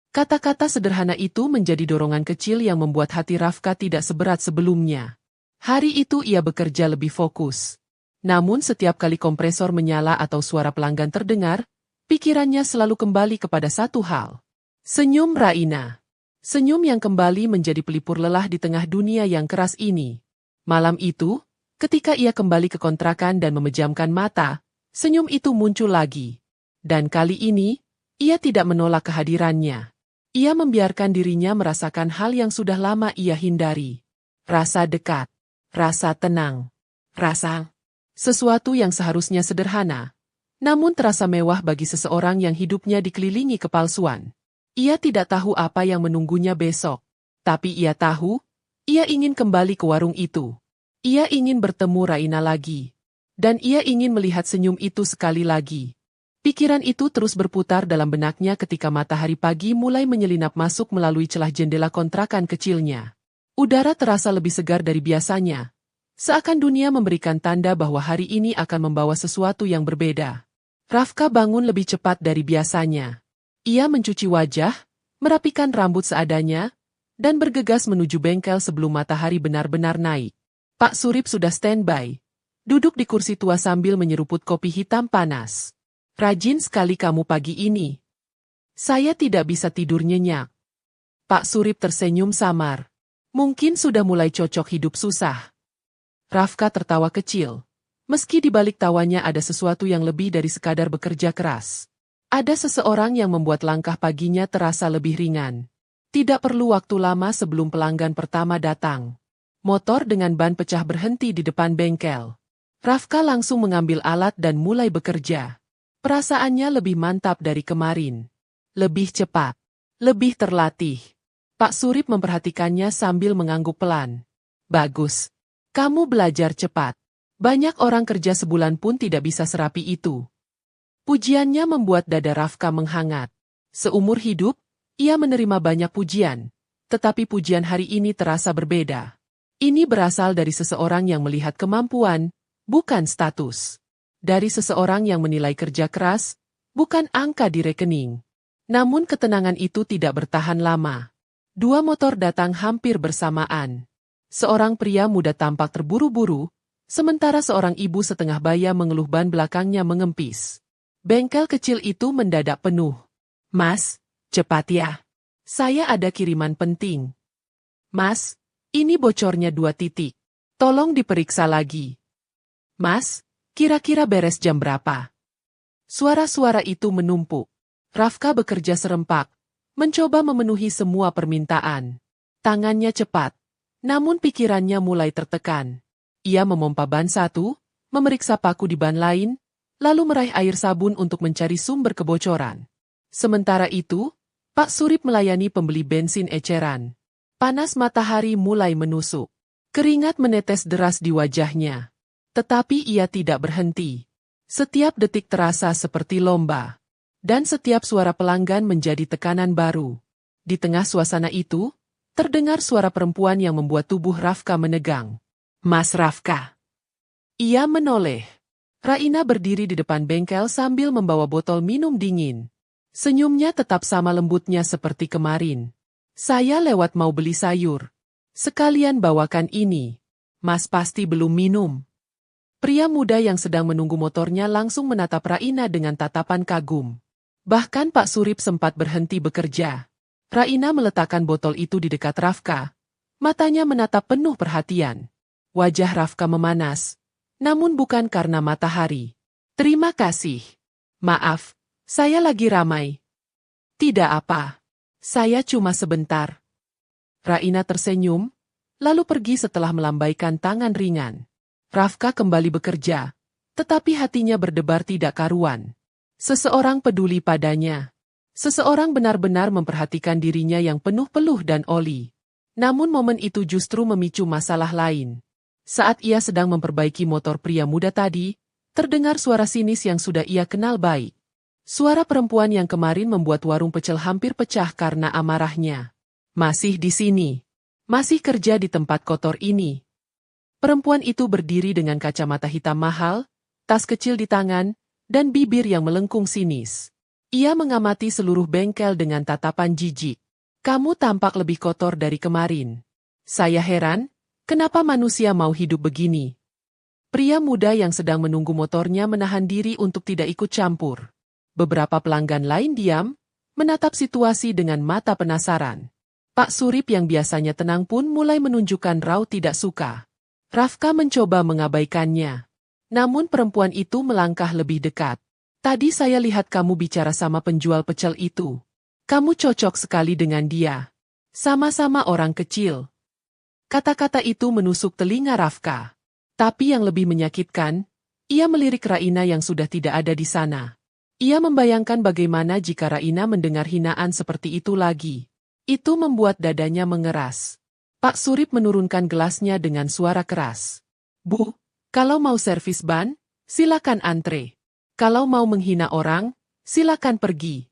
Kata-kata sederhana itu menjadi dorongan kecil yang membuat hati Rafka tidak seberat sebelumnya. Hari itu ia bekerja lebih fokus. Namun setiap kali kompresor menyala atau suara pelanggan terdengar, pikirannya selalu kembali kepada satu hal. Senyum Raina. Senyum yang kembali menjadi pelipur lelah di tengah dunia yang keras ini. Malam itu, ketika ia kembali ke kontrakan dan memejamkan mata, senyum itu muncul lagi. Dan kali ini, ia tidak menolak kehadirannya. Ia membiarkan dirinya merasakan hal yang sudah lama ia hindari. Rasa dekat, rasa tenang, rasa sesuatu yang seharusnya sederhana, namun terasa mewah bagi seseorang yang hidupnya dikelilingi kepalsuan. Ia tidak tahu apa yang menunggunya besok, tapi ia tahu, ia ingin kembali ke warung itu. Ia ingin bertemu Raina lagi. Dan ia ingin melihat senyum itu sekali lagi. Pikiran itu terus berputar dalam benaknya ketika matahari pagi mulai menyelinap masuk melalui celah jendela kontrakan kecilnya. Udara terasa lebih segar dari biasanya. Seakan dunia memberikan tanda bahwa hari ini akan membawa sesuatu yang berbeda. Rafka bangun lebih cepat dari biasanya. Ia mencuci wajah, merapikan rambut seadanya, dan bergegas menuju bengkel sebelum matahari benar-benar naik. Pak Surip sudah standby, duduk di kursi tua sambil menyeruput kopi hitam panas. Rajin sekali kamu pagi ini. Saya tidak bisa tidur nyenyak. Pak Surip tersenyum samar. Mungkin sudah mulai cocok hidup susah. Rafka tertawa kecil. Meski di balik tawanya ada sesuatu yang lebih dari sekadar bekerja keras. Ada seseorang yang membuat langkah paginya terasa lebih ringan. Tidak perlu waktu lama sebelum pelanggan pertama datang. Motor dengan ban pecah berhenti di depan bengkel. Rafka langsung mengambil alat dan mulai bekerja. Perasaannya lebih mantap dari kemarin. Lebih cepat. Lebih terlatih. Pak Surip memperhatikannya sambil mengangguk pelan. Bagus. Kamu belajar cepat. Banyak orang kerja sebulan pun tidak bisa serapi itu. Pujiannya membuat dada Rafka menghangat. Seumur hidup, ia menerima banyak pujian. Tetapi pujian hari ini terasa berbeda. Ini berasal dari seseorang yang melihat kemampuan, bukan status. Dari seseorang yang menilai kerja keras, bukan angka di rekening. Namun ketenangan itu tidak bertahan lama. Dua motor datang hampir bersamaan. Seorang pria muda tampak terburu-buru, sementara seorang ibu setengah baya mengeluh ban belakangnya mengempis. Bengkel kecil itu mendadak penuh. Mas, cepat ya. Saya ada kiriman penting. Mas, ini bocornya 2 titik. Tolong diperiksa lagi. Mas, kira-kira beres jam berapa? Suara-suara itu menumpuk. Rafka bekerja serempak, mencoba memenuhi semua permintaan. Tangannya cepat, namun pikirannya mulai tertekan. Ia memompa ban satu, memeriksa paku di ban lain, lalu meraih air sabun untuk mencari sumber kebocoran. Sementara itu, Pak Surip melayani pembeli bensin eceran. Panas matahari mulai menusuk. Keringat menetes deras di wajahnya. Tetapi ia tidak berhenti. Setiap detik terasa seperti lomba. Dan setiap suara pelanggan menjadi tekanan baru. Di tengah suasana itu, terdengar suara perempuan yang membuat tubuh Rafka menegang. Mas Rafka. Ia menoleh. Raina berdiri di depan bengkel sambil membawa botol minum dingin. Senyumnya tetap sama lembutnya seperti kemarin. Saya lewat mau beli sayur. Sekalian bawakan ini. Mas pasti belum minum. Pria muda yang sedang menunggu motornya langsung menatap Raina dengan tatapan kagum. Bahkan Pak Surip sempat berhenti bekerja. Raina meletakkan botol itu di dekat Rafka. Matanya menatap penuh perhatian. Wajah Rafka memanas. Namun bukan karena matahari. Terima kasih. Maaf, saya lagi ramai. Tidak apa. Saya cuma sebentar. Raina tersenyum, lalu pergi setelah melambaikan tangan ringan. Rafka kembali bekerja, tetapi hatinya berdebar tidak karuan. Seseorang peduli padanya. Seseorang benar-benar memperhatikan dirinya yang penuh peluh dan oli. Namun momen itu justru memicu masalah lain. Saat ia sedang memperbaiki motor pria muda tadi, terdengar suara sinis yang sudah ia kenal baik. Suara perempuan yang kemarin membuat warung pecel hampir pecah karena amarahnya. Masih di sini. Masih kerja di tempat kotor ini. Perempuan itu berdiri dengan kacamata hitam mahal, tas kecil di tangan, dan bibir yang melengkung sinis. Ia mengamati seluruh bengkel dengan tatapan jijik. Kamu tampak lebih kotor dari kemarin. Saya heran, kenapa manusia mau hidup begini? Pria muda yang sedang menunggu motornya menahan diri untuk tidak ikut campur. Beberapa pelanggan lain diam, menatap situasi dengan mata penasaran. Pak Surip yang biasanya tenang pun mulai menunjukkan raut tidak suka. Rafka mencoba mengabaikannya. Namun perempuan itu melangkah lebih dekat. Tadi saya lihat kamu bicara sama penjual pecel itu. Kamu cocok sekali dengan dia. Sama-sama orang kecil. Kata-kata itu menusuk telinga Rafka. Tapi yang lebih menyakitkan, ia melirik Raina yang sudah tidak ada di sana. Ia membayangkan bagaimana jika Raina mendengar hinaan seperti itu lagi. Itu membuat dadanya mengeras. Pak Surip menurunkan gelasnya dengan suara keras. Bu, kalau mau servis ban, silakan antre. Kalau mau menghina orang, silakan pergi.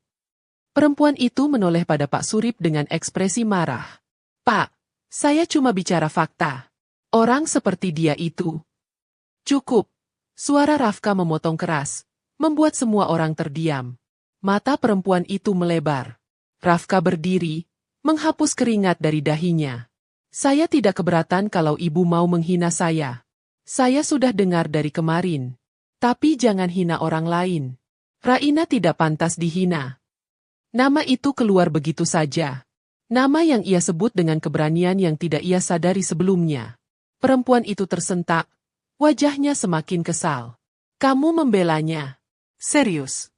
Perempuan itu menoleh pada Pak Surip dengan ekspresi marah. Pak, saya cuma bicara fakta. Orang seperti dia itu. Cukup. Suara Rafka memotong keras, membuat semua orang terdiam. Mata perempuan itu melebar. Rafka berdiri, menghapus keringat dari dahinya. Saya tidak keberatan kalau ibu mau menghina saya. Saya sudah dengar dari kemarin. Tapi jangan hina orang lain. Raina tidak pantas dihina. Nama itu keluar begitu saja. Nama yang ia sebut dengan keberanian yang tidak ia sadari sebelumnya. Perempuan itu tersentak, wajahnya semakin kesal. Kamu membelanya. Serius.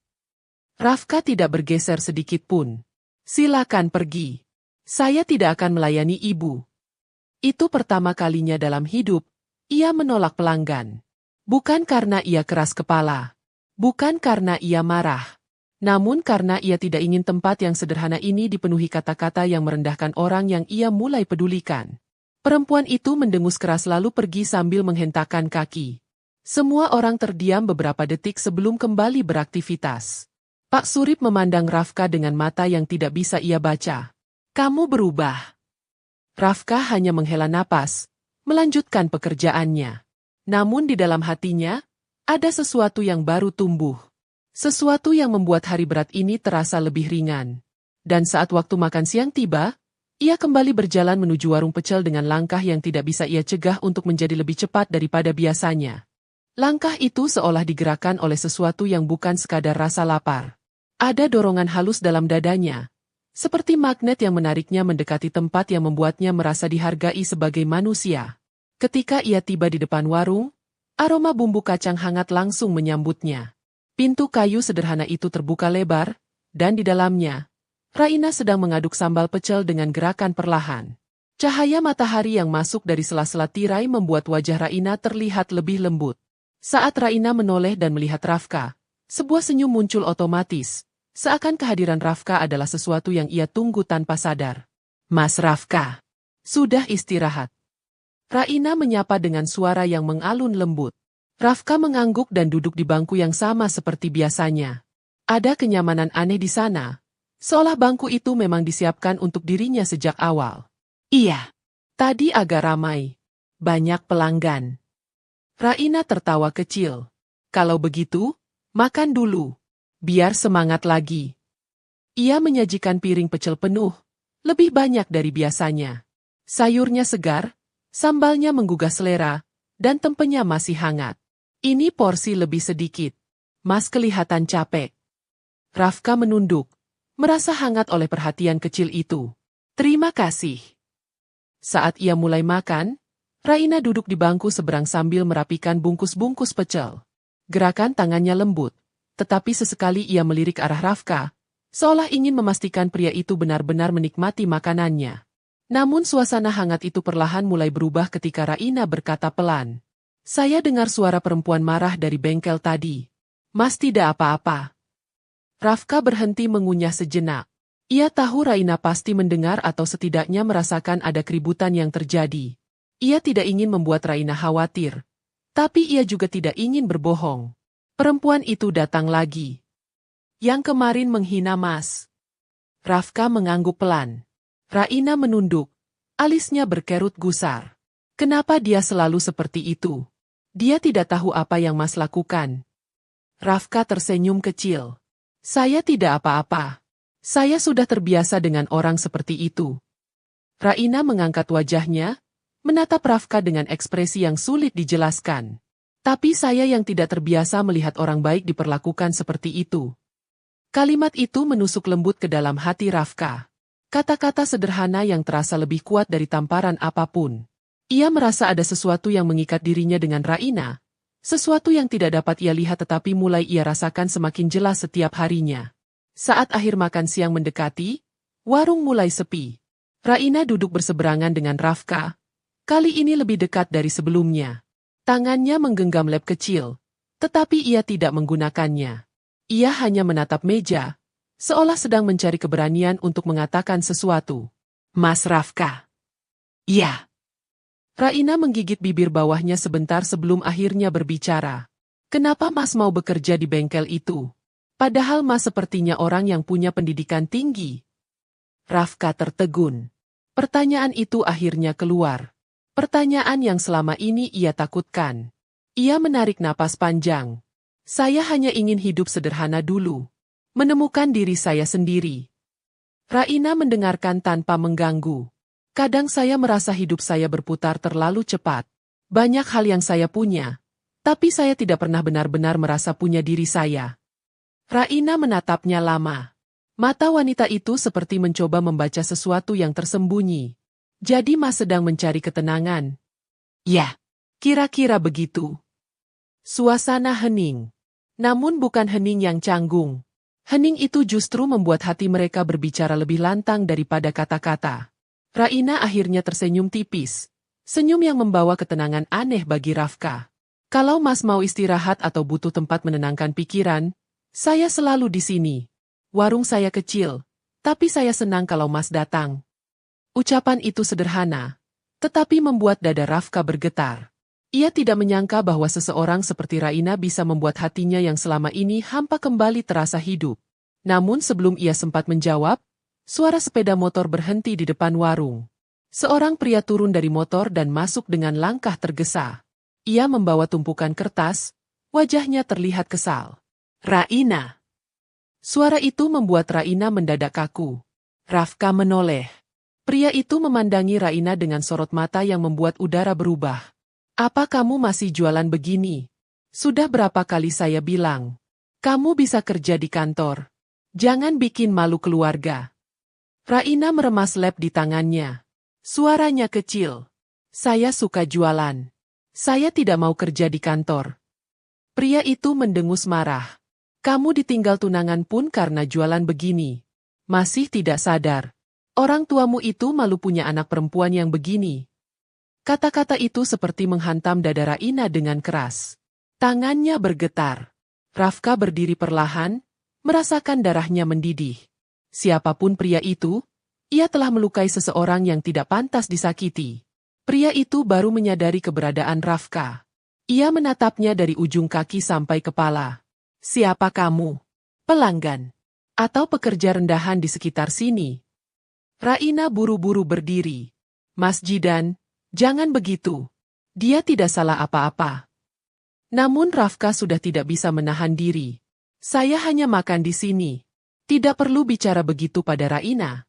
Rafka tidak bergeser sedikit pun. Silakan pergi. Saya tidak akan melayani ibu. Itu pertama kalinya dalam hidup, ia menolak pelanggan. Bukan karena ia keras kepala. Bukan karena ia marah. Namun karena ia tidak ingin tempat yang sederhana ini dipenuhi kata-kata yang merendahkan orang yang ia mulai pedulikan. Perempuan itu mendengus keras lalu pergi sambil menghentakkan kaki. Semua orang terdiam beberapa detik sebelum kembali beraktivitas. Pak Surip memandang Rafka dengan mata yang tidak bisa ia baca. Kamu berubah. Rafka hanya menghela napas, melanjutkan pekerjaannya. Namun di dalam hatinya, ada sesuatu yang baru tumbuh. Sesuatu yang membuat hari berat ini terasa lebih ringan. Dan saat waktu makan siang tiba, ia kembali berjalan menuju warung pecel dengan langkah yang tidak bisa ia cegah untuk menjadi lebih cepat daripada biasanya. Langkah itu seolah digerakkan oleh sesuatu yang bukan sekadar rasa lapar. Ada dorongan halus dalam dadanya, seperti magnet yang menariknya mendekati tempat yang membuatnya merasa dihargai sebagai manusia. Ketika ia tiba di depan warung, aroma bumbu kacang hangat langsung menyambutnya. Pintu kayu sederhana itu terbuka lebar, dan di dalamnya, Raina sedang mengaduk sambal pecel dengan gerakan perlahan. Cahaya matahari yang masuk dari sela-sela tirai membuat wajah Raina terlihat lebih lembut. Saat Raina menoleh dan melihat Rafka, sebuah senyum muncul otomatis, seakan kehadiran Rafka adalah sesuatu yang ia tunggu tanpa sadar. Mas Rafka, sudah istirahat. Raina menyapa dengan suara yang mengalun lembut. Rafka mengangguk dan duduk di bangku yang sama seperti biasanya. Ada kenyamanan aneh di sana, seolah bangku itu memang disiapkan untuk dirinya sejak awal. Iya, tadi agak ramai. Banyak pelanggan. Raina tertawa kecil. Kalau begitu, makan dulu. Biar semangat lagi. Ia menyajikan piring pecel penuh, lebih banyak dari biasanya. Sayurnya segar, sambalnya menggugah selera, dan tempenya masih hangat. Ini porsi lebih sedikit. Mas kelihatan capek. Rafka menunduk, merasa hangat oleh perhatian kecil itu. Terima kasih. Saat ia mulai makan, Raina duduk di bangku seberang sambil merapikan bungkus-bungkus pecel. Gerakan tangannya lembut, tetapi sesekali ia melirik arah Rafka, seolah ingin memastikan pria itu benar-benar menikmati makanannya. Namun suasana hangat itu perlahan mulai berubah ketika Raina berkata pelan. Saya dengar suara perempuan marah dari bengkel tadi. Mas tidak apa-apa. Rafka berhenti mengunyah sejenak. Ia tahu Raina pasti mendengar atau setidaknya merasakan ada keributan yang terjadi. Ia tidak ingin membuat Raina khawatir. Tapi ia juga tidak ingin berbohong. Perempuan itu datang lagi. Yang kemarin menghina Mas. Rafka mengangguk pelan. Raina menunduk. Alisnya berkerut gusar. Kenapa dia selalu seperti itu? Dia tidak tahu apa yang Mas lakukan. Rafka tersenyum kecil. Saya tidak apa-apa. Saya sudah terbiasa dengan orang seperti itu. Raina mengangkat wajahnya, menatap Rafka dengan ekspresi yang sulit dijelaskan. Tapi saya yang tidak terbiasa melihat orang baik diperlakukan seperti itu. Kalimat itu menusuk lembut ke dalam hati Rafka. Kata-kata sederhana yang terasa lebih kuat dari tamparan apapun. Ia merasa ada sesuatu yang mengikat dirinya dengan Raina. Sesuatu yang tidak dapat ia lihat tetapi mulai ia rasakan semakin jelas setiap harinya. Saat akhir makan siang mendekati, warung mulai sepi. Raina duduk berseberangan dengan Rafka. Kali ini lebih dekat dari sebelumnya. Tangannya menggenggam lap kecil, tetapi ia tidak menggunakannya. Ia hanya menatap meja, seolah sedang mencari keberanian untuk mengatakan sesuatu. Mas Rafka. Ya. Raina menggigit bibir bawahnya sebentar sebelum akhirnya berbicara. Kenapa Mas mau bekerja di bengkel itu? Padahal Mas sepertinya orang yang punya pendidikan tinggi. Rafka tertegun. Pertanyaan itu akhirnya keluar. Pertanyaan yang selama ini ia takutkan. Ia menarik napas panjang. Saya hanya ingin hidup sederhana dulu. Menemukan diri saya sendiri. Raina mendengarkan tanpa mengganggu. Kadang saya merasa hidup saya berputar terlalu cepat. Banyak hal yang saya punya. Tapi saya tidak pernah benar-benar merasa punya diri saya. Raina menatapnya lama. Mata wanita itu seperti mencoba membaca sesuatu yang tersembunyi. Jadi Mas sedang mencari ketenangan. Ya, kira-kira begitu. Suasana hening. Namun bukan hening yang canggung. Hening itu justru membuat hati mereka berbicara lebih lantang daripada kata-kata. Raina akhirnya tersenyum tipis. Senyum yang membawa ketenangan aneh bagi Rafka. Kalau Mas mau istirahat atau butuh tempat menenangkan pikiran, saya selalu di sini. Warung saya kecil, tapi saya senang kalau Mas datang. Ucapan itu sederhana, tetapi membuat dada Rafka bergetar. Ia tidak menyangka bahwa seseorang seperti Raina bisa membuat hatinya yang selama ini hampa kembali terasa hidup. Namun sebelum ia sempat menjawab, suara sepeda motor berhenti di depan warung. Seorang pria turun dari motor dan masuk dengan langkah tergesa. Ia membawa tumpukan kertas, wajahnya terlihat kesal. Raina. Suara itu membuat Raina mendadak kaku. Rafka menoleh. Pria itu memandangi Raina dengan sorot mata yang membuat udara berubah. Apa kamu masih jualan begini? Sudah berapa kali saya bilang? Kamu bisa kerja di kantor. Jangan bikin malu keluarga. Raina meremas lap di tangannya. Suaranya kecil. Saya suka jualan. Saya tidak mau kerja di kantor. Pria itu mendengus marah. Kamu ditinggal tunangan pun karena jualan begini. Masih tidak sadar. Orang tuamu itu malu punya anak perempuan yang begini. Kata-kata itu seperti menghantam dada Raina dengan keras. Tangannya bergetar. Rafka berdiri perlahan, merasakan darahnya mendidih. Siapapun pria itu, ia telah melukai seseorang yang tidak pantas disakiti. Pria itu baru menyadari keberadaan Rafka. Ia menatapnya dari ujung kaki sampai kepala. Siapa kamu? Pelanggan? Atau pekerja rendahan di sekitar sini? Raina buru-buru berdiri. Mas Jidan, jangan begitu. Dia tidak salah apa-apa. Namun Rafka sudah tidak bisa menahan diri. Saya hanya makan di sini. Tidak perlu bicara begitu pada Raina.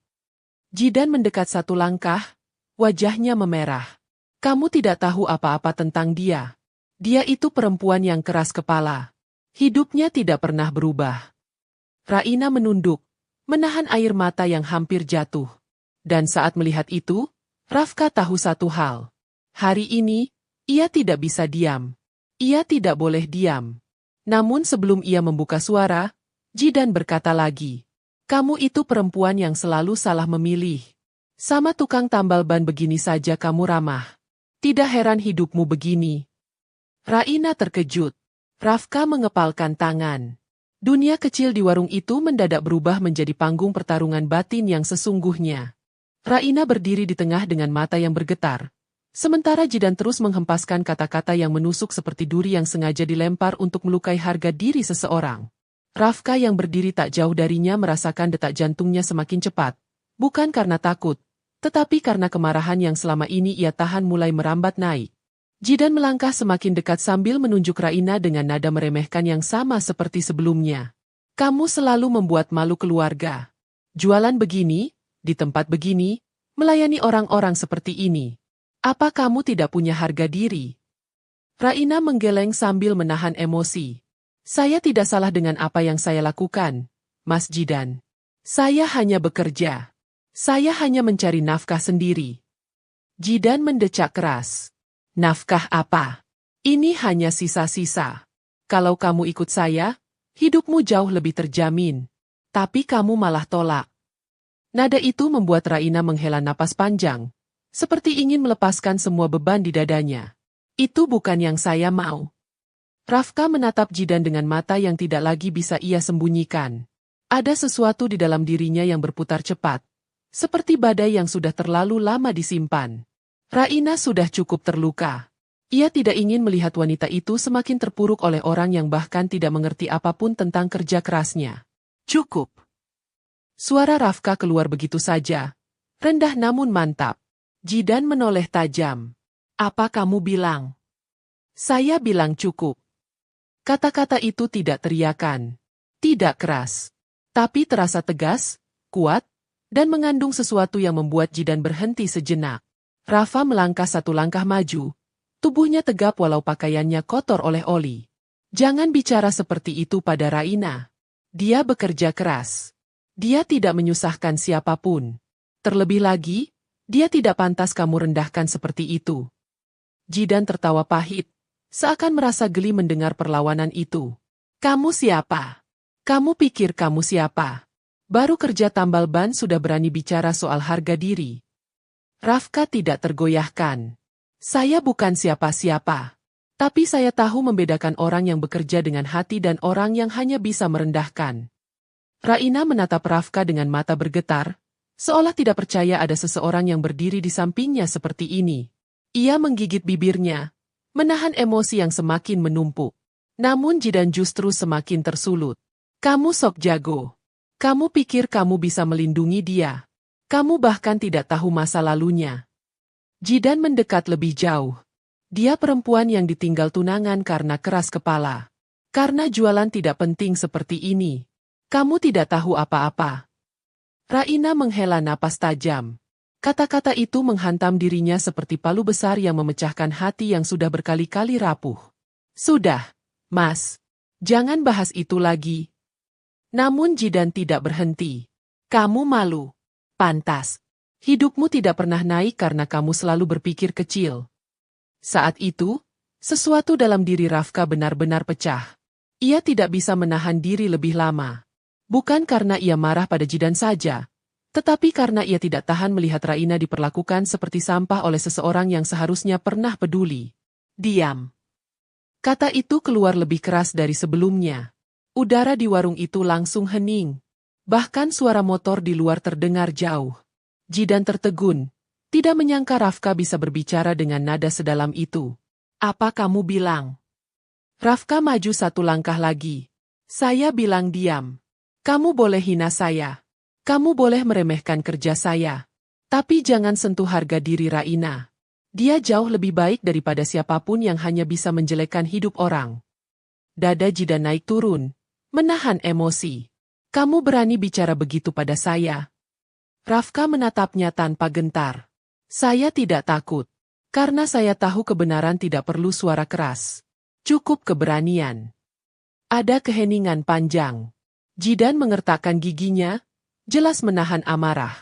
Jidan mendekat satu langkah, wajahnya memerah. Kamu tidak tahu apa-apa tentang dia. Dia itu perempuan yang keras kepala. Hidupnya tidak pernah berubah. Raina menunduk, menahan air mata yang hampir jatuh. Dan saat melihat itu, Rafka tahu satu hal. Hari ini, ia tidak bisa diam. Ia tidak boleh diam. Namun sebelum ia membuka suara, Jidan berkata lagi. Kamu itu perempuan yang selalu salah memilih. Sama tukang tambal ban begini saja kamu ramah. Tidak heran hidupmu begini. Raina terkejut. Rafka mengepalkan tangan. Dunia kecil di warung itu mendadak berubah menjadi panggung pertarungan batin yang sesungguhnya. Raina berdiri di tengah dengan mata yang bergetar. Sementara Jidan terus menghempaskan kata-kata yang menusuk seperti duri yang sengaja dilempar untuk melukai harga diri seseorang. Rafka yang berdiri tak jauh darinya merasakan detak jantungnya semakin cepat. Bukan karena takut, tetapi karena kemarahan yang selama ini ia tahan mulai merambat naik. Jidan melangkah semakin dekat sambil menunjuk Raina dengan nada meremehkan yang sama seperti sebelumnya. Kamu selalu membuat malu keluarga. Jualan begini, di tempat begini, melayani orang-orang seperti ini. Apa kamu tidak punya harga diri? Raina menggeleng sambil menahan emosi. Saya tidak salah dengan apa yang saya lakukan, Mas Jidan. Saya hanya bekerja. Saya hanya mencari nafkah sendiri. Jidan mendecak keras. Nafkah apa? Ini hanya sisa-sisa. Kalau kamu ikut saya, hidupmu jauh lebih terjamin. Tapi kamu malah tolak. Nada itu membuat Raina menghela napas panjang, seperti ingin melepaskan semua beban di dadanya. Itu bukan yang saya mau. Rafka menatap Jidan dengan mata yang tidak lagi bisa ia sembunyikan. Ada sesuatu di dalam dirinya yang berputar cepat, seperti badai yang sudah terlalu lama disimpan. Raina sudah cukup terluka. Ia tidak ingin melihat wanita itu semakin terpuruk oleh orang yang bahkan tidak mengerti apapun tentang kerja kerasnya. Cukup. Suara Rafka keluar begitu saja, rendah namun mantap. Jidan menoleh tajam. Apa kamu bilang? Saya bilang cukup. Kata-kata itu tidak teriakan, tidak keras, tapi terasa tegas, kuat, dan mengandung sesuatu yang membuat Jidan berhenti sejenak. Rafa melangkah satu langkah maju, tubuhnya tegap walau pakaiannya kotor oleh oli. Jangan bicara seperti itu pada Raina. Dia bekerja keras. Dia tidak menyusahkan siapapun. Terlebih lagi, dia tidak pantas kamu rendahkan seperti itu. Jidan tertawa pahit. Seakan merasa geli mendengar perlawanan itu. Kamu siapa? Kamu pikir kamu siapa? Baru kerja tambal ban sudah berani bicara soal harga diri. Rafka tidak tergoyahkan. Saya bukan siapa-siapa. Tapi saya tahu membedakan orang yang bekerja dengan hati dan orang yang hanya bisa merendahkan. Raina menatap Rafka dengan mata bergetar, seolah tidak percaya ada seseorang yang berdiri di sampingnya seperti ini. Ia menggigit bibirnya, menahan emosi yang semakin menumpuk. Namun Jidan justru semakin tersulut. Kamu sok jago. Kamu pikir kamu bisa melindungi dia. Kamu bahkan tidak tahu masa lalunya. Jidan mendekat lebih jauh. Dia perempuan yang ditinggal tunangan karena keras kepala. Karena jualan tidak penting seperti ini. Kamu tidak tahu apa-apa. Raina menghela napas tajam. Kata-kata itu menghantam dirinya seperti palu besar yang memecahkan hati yang sudah berkali-kali rapuh. Sudah, Mas. Jangan bahas itu lagi. Namun Jidan tidak berhenti. Kamu malu. Pantas. Hidupmu tidak pernah naik karena kamu selalu berpikir kecil. Saat itu, sesuatu dalam diri Rafka benar-benar pecah. Ia tidak bisa menahan diri lebih lama. Bukan karena ia marah pada Jidan saja, tetapi karena ia tidak tahan melihat Raina diperlakukan seperti sampah oleh seseorang yang seharusnya pernah peduli. Diam. Kata itu keluar lebih keras dari sebelumnya. Udara di warung itu langsung hening. Bahkan suara motor di luar terdengar jauh. Jidan tertegun. Tidak menyangka Rafka bisa berbicara dengan nada sedalam itu. Apa kamu bilang? Rafka maju satu langkah lagi. Saya bilang diam. Kamu boleh hina saya. Kamu boleh meremehkan kerja saya. Tapi jangan sentuh harga diri Raina. Dia jauh lebih baik daripada siapapun yang hanya bisa menjelekkan hidup orang. Dada Jidan naik turun, menahan emosi. Kamu berani bicara begitu pada saya? Rafka menatapnya tanpa gentar. Saya tidak takut. Karena saya tahu kebenaran tidak perlu suara keras. Cukup keberanian. Ada keheningan panjang. Jidan mengertakkan giginya, jelas menahan amarah.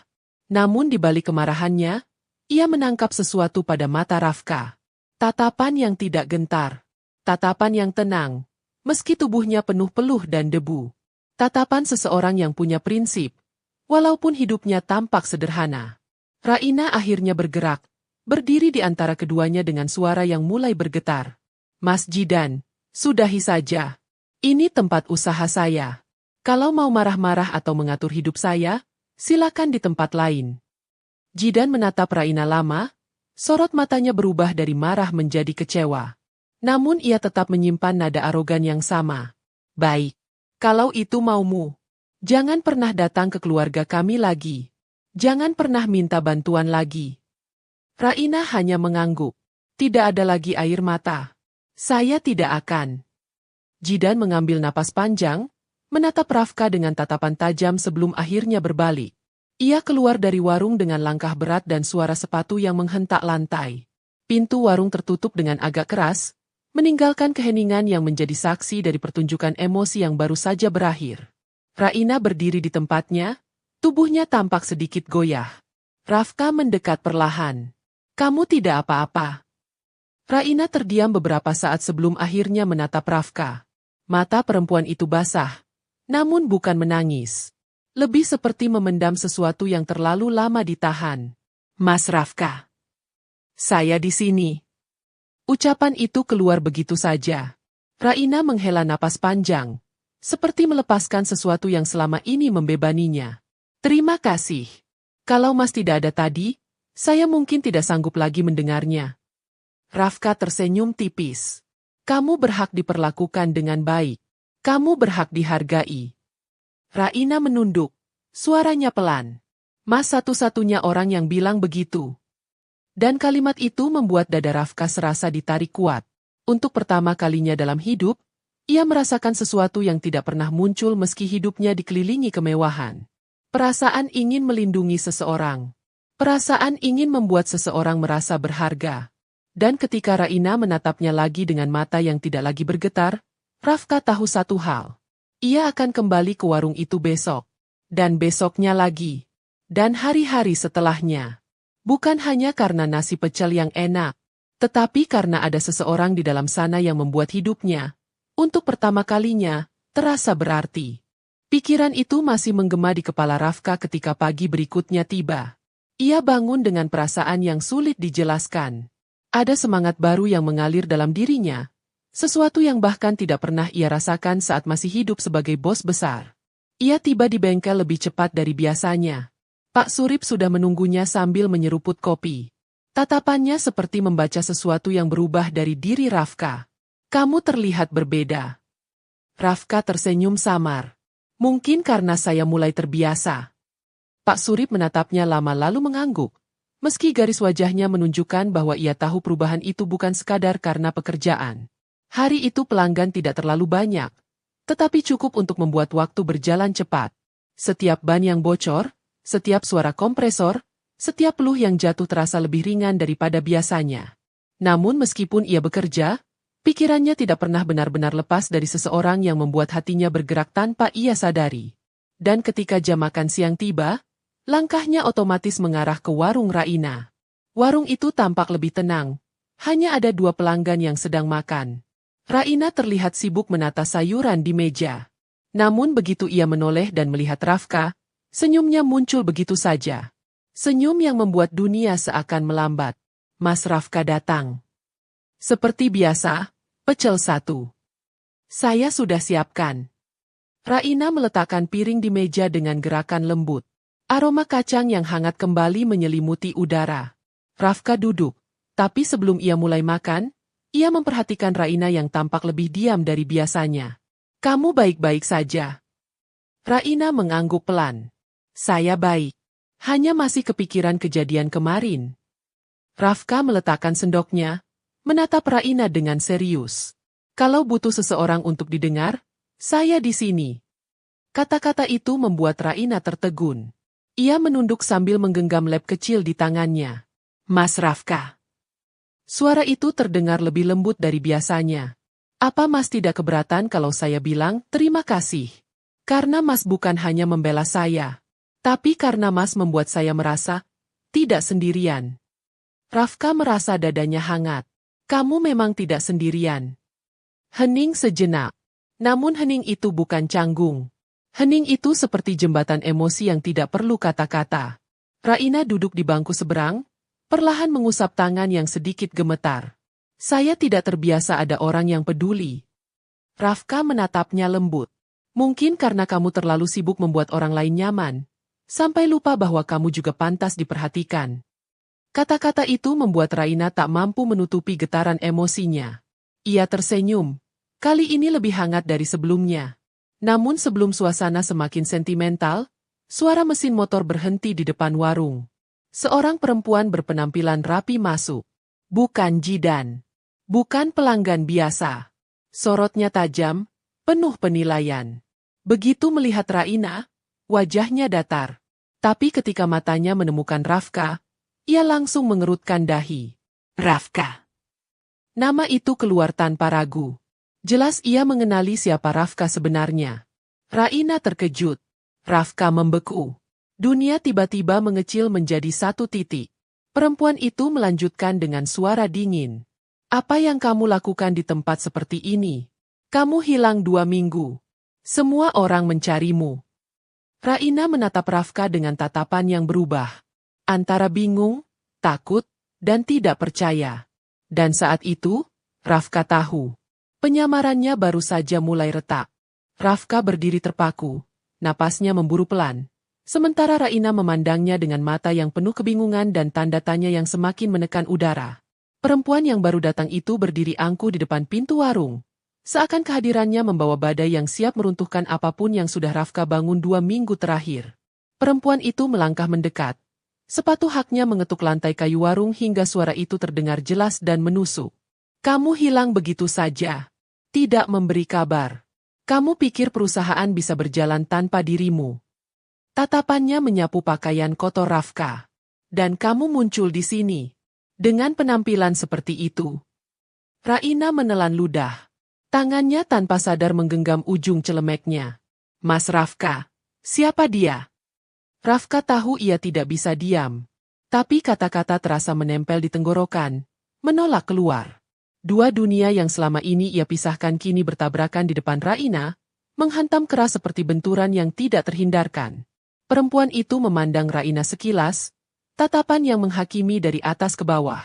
Namun di balik kemarahannya, ia menangkap sesuatu pada mata Rafka. Tatapan yang tidak gentar. Tatapan yang tenang, meski tubuhnya penuh peluh dan debu. Tatapan seseorang yang punya prinsip, walaupun hidupnya tampak sederhana. Raina akhirnya bergerak, berdiri di antara keduanya dengan suara yang mulai bergetar. Mas Jidan, sudahi saja. Ini tempat usaha saya. Kalau mau marah-marah atau mengatur hidup saya, silakan di tempat lain. Jidan menatap Raina lama, sorot matanya berubah dari marah menjadi kecewa. Namun ia tetap menyimpan nada arogan yang sama. Baik. Kalau itu maumu, jangan pernah datang ke keluarga kami lagi. Jangan pernah minta bantuan lagi. Raina hanya mengangguk. Tidak ada lagi air mata. Saya tidak akan. Jidan mengambil napas panjang, menatap Rafka dengan tatapan tajam sebelum akhirnya berbalik. Ia keluar dari warung dengan langkah berat dan suara sepatu yang menghentak lantai. Pintu warung tertutup dengan agak keras, meninggalkan keheningan yang menjadi saksi dari pertunjukan emosi yang baru saja berakhir. Raina berdiri di tempatnya, tubuhnya tampak sedikit goyah. Rafka mendekat perlahan. Kamu tidak apa-apa. Raina terdiam beberapa saat sebelum akhirnya menatap Rafka. Mata perempuan itu basah, namun bukan menangis. Lebih seperti memendam sesuatu yang terlalu lama ditahan. Mas Rafka. Saya di sini. Ucapan itu keluar begitu saja. Raina menghela napas panjang, seperti melepaskan sesuatu yang selama ini membebaninya. Terima kasih. Kalau Mas tidak ada tadi, saya mungkin tidak sanggup lagi mendengarnya. Rafka tersenyum tipis. Kamu berhak diperlakukan dengan baik. Kamu berhak dihargai. Raina menunduk. Suaranya pelan. Mas satu-satunya orang yang bilang begitu. Dan kalimat itu membuat dada Rafka serasa ditarik kuat. Untuk pertama kalinya dalam hidup, ia merasakan sesuatu yang tidak pernah muncul meski hidupnya dikelilingi kemewahan. Perasaan ingin melindungi seseorang. Perasaan ingin membuat seseorang merasa berharga. Dan ketika Raina menatapnya lagi dengan mata yang tidak lagi bergetar, Rafka tahu satu hal. Ia akan kembali ke warung itu besok. Dan besoknya lagi. Dan hari-hari setelahnya. Bukan hanya karena nasi pecel yang enak, tetapi karena ada seseorang di dalam sana yang membuat hidupnya, untuk pertama kalinya, terasa berarti. Pikiran itu masih menggema di kepala Rafka ketika pagi berikutnya tiba. Ia bangun dengan perasaan yang sulit dijelaskan. Ada semangat baru yang mengalir dalam dirinya, sesuatu yang bahkan tidak pernah ia rasakan saat masih hidup sebagai bos besar. Ia tiba di bengkel lebih cepat dari biasanya. Pak Surip sudah menunggunya sambil menyeruput kopi. Tatapannya seperti membaca sesuatu yang berubah dari diri Rafka. Kamu terlihat berbeda. Rafka tersenyum samar. Mungkin karena saya mulai terbiasa. Pak Surip menatapnya lama lalu mengangguk. Meski garis wajahnya menunjukkan bahwa ia tahu perubahan itu bukan sekadar karena pekerjaan. Hari itu pelanggan tidak terlalu banyak, tetapi cukup untuk membuat waktu berjalan cepat. Setiap ban yang bocor, setiap suara kompresor, setiap peluh yang jatuh terasa lebih ringan daripada biasanya. Namun meskipun ia bekerja, pikirannya tidak pernah benar-benar lepas dari seseorang yang membuat hatinya bergerak tanpa ia sadari. Dan ketika jam makan siang tiba, langkahnya otomatis mengarah ke warung Raina. Warung itu tampak lebih tenang. Hanya ada 2 pelanggan yang sedang makan. Raina terlihat sibuk menata sayuran di meja. Namun begitu ia menoleh dan melihat Rafka, senyumnya muncul begitu saja. Senyum yang membuat dunia seakan melambat. Mas Rafka datang. Seperti biasa, pecel 1. Saya sudah siapkan. Raina meletakkan piring di meja dengan gerakan lembut. Aroma kacang yang hangat kembali menyelimuti udara. Rafka duduk, tapi sebelum ia mulai makan, ia memperhatikan Raina yang tampak lebih diam dari biasanya. Kamu baik-baik saja. Raina mengangguk pelan. Saya baik. Hanya masih kepikiran kejadian kemarin. Rafka meletakkan sendoknya, menatap Raina dengan serius. Kalau butuh seseorang untuk didengar, saya di sini. Kata-kata itu membuat Raina tertegun. Ia menunduk sambil menggenggam lem kecil di tangannya. Mas Rafka. Suara itu terdengar lebih lembut dari biasanya. Apa Mas tidak keberatan kalau saya bilang terima kasih? Karena Mas bukan hanya membela saya, tapi karena Mas membuat saya merasa tidak sendirian. Rafka merasa dadanya hangat. Kamu memang tidak sendirian. Hening sejenak. Namun hening itu bukan canggung. Hening itu seperti jembatan emosi yang tidak perlu kata-kata. Raina duduk di bangku seberang, perlahan mengusap tangan yang sedikit gemetar. Saya tidak terbiasa ada orang yang peduli. Rafka menatapnya lembut. Mungkin karena kamu terlalu sibuk membuat orang lain nyaman, sampai lupa bahwa kamu juga pantas diperhatikan. Kata-kata itu membuat Raina tak mampu menutupi getaran emosinya. Ia tersenyum. Kali ini lebih hangat dari sebelumnya. Namun sebelum suasana semakin sentimental, suara mesin motor berhenti di depan warung. Seorang perempuan berpenampilan rapi masuk. Bukan Jidan. Bukan pelanggan biasa. Sorotnya tajam, penuh penilaian. Begitu melihat Raina, wajahnya datar. Tapi ketika matanya menemukan Rafka, ia langsung mengerutkan dahi. Rafka. Nama itu keluar tanpa ragu. Jelas ia mengenali siapa Rafka sebenarnya. Raina terkejut. Rafka membeku. Dunia tiba-tiba mengecil menjadi satu titik. Perempuan itu melanjutkan dengan suara dingin. Apa yang kamu lakukan di tempat seperti ini? Kamu hilang 2 minggu. Semua orang mencarimu. Raina menatap Rafka dengan tatapan yang berubah. Antara bingung, takut, dan tidak percaya. Dan saat itu, Rafka tahu. Penyamarannya baru saja mulai retak. Rafka berdiri terpaku. Napasnya memburu pelan. Sementara Raina memandangnya dengan mata yang penuh kebingungan dan tanda tanya yang semakin menekan udara. Perempuan yang baru datang itu berdiri angkuh di depan pintu warung. Seakan kehadirannya membawa badai yang siap meruntuhkan apapun yang sudah Rafka bangun 2 minggu terakhir. Perempuan itu melangkah mendekat. Sepatu haknya mengetuk lantai kayu warung hingga suara itu terdengar jelas dan menusuk. Kamu hilang begitu saja. Tidak memberi kabar. Kamu pikir perusahaan bisa berjalan tanpa dirimu. Tatapannya menyapu pakaian kotor Rafka. Dan kamu muncul di sini. Dengan penampilan seperti itu. Raina menelan ludah. Tangannya tanpa sadar menggenggam ujung celemeknya. Mas Rafka, siapa dia? Rafka tahu ia tidak bisa diam. Tapi kata-kata terasa menempel di tenggorokan. Menolak keluar. Dua dunia yang selama ini ia pisahkan kini bertabrakan di depan Raina. Menghantam keras seperti benturan yang tidak terhindarkan. Perempuan itu memandang Raina sekilas, tatapan yang menghakimi dari atas ke bawah.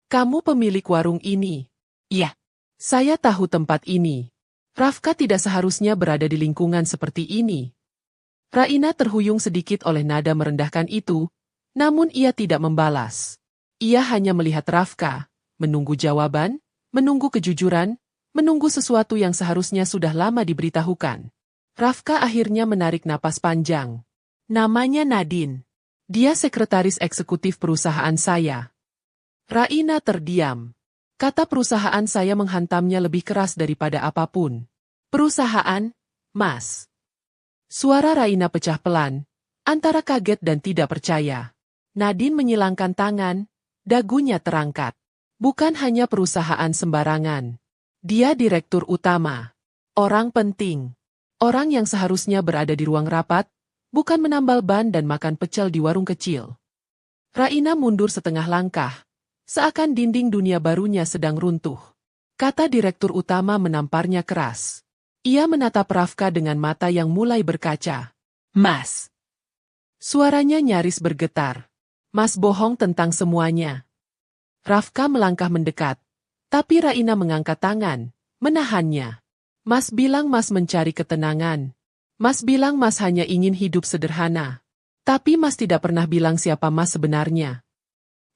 Kamu pemilik warung ini? Iya. Saya tahu tempat ini. Rafka tidak seharusnya berada di lingkungan seperti ini. Raina terhuyung sedikit oleh nada merendahkan itu, namun ia tidak membalas. Ia hanya melihat Rafka, menunggu jawaban, menunggu kejujuran, menunggu sesuatu yang seharusnya sudah lama diberitahukan. Rafka akhirnya menarik napas panjang. Namanya Nadine. Dia sekretaris eksekutif perusahaan saya. Raina terdiam. Kata perusahaan saya menghantamnya lebih keras daripada apapun. Perusahaan, Mas. Suara Raina pecah pelan, antara kaget dan tidak percaya. Nadine menyilangkan tangan, dagunya terangkat. Bukan hanya perusahaan sembarangan. Dia direktur utama. Orang penting. Orang yang seharusnya berada di ruang rapat, bukan menambal ban dan makan pecel di warung kecil. Raina mundur setengah langkah, seakan dinding dunia barunya sedang runtuh. Kata direktur utama menamparnya keras. Ia menatap Rafka dengan mata yang mulai berkaca. Mas. Suaranya nyaris bergetar. Mas bohong tentang semuanya. Rafka melangkah mendekat, tapi Raina mengangkat tangan, menahannya. Mas bilang Mas mencari ketenangan. Mas bilang Mas hanya ingin hidup sederhana. Tapi Mas tidak pernah bilang siapa Mas sebenarnya.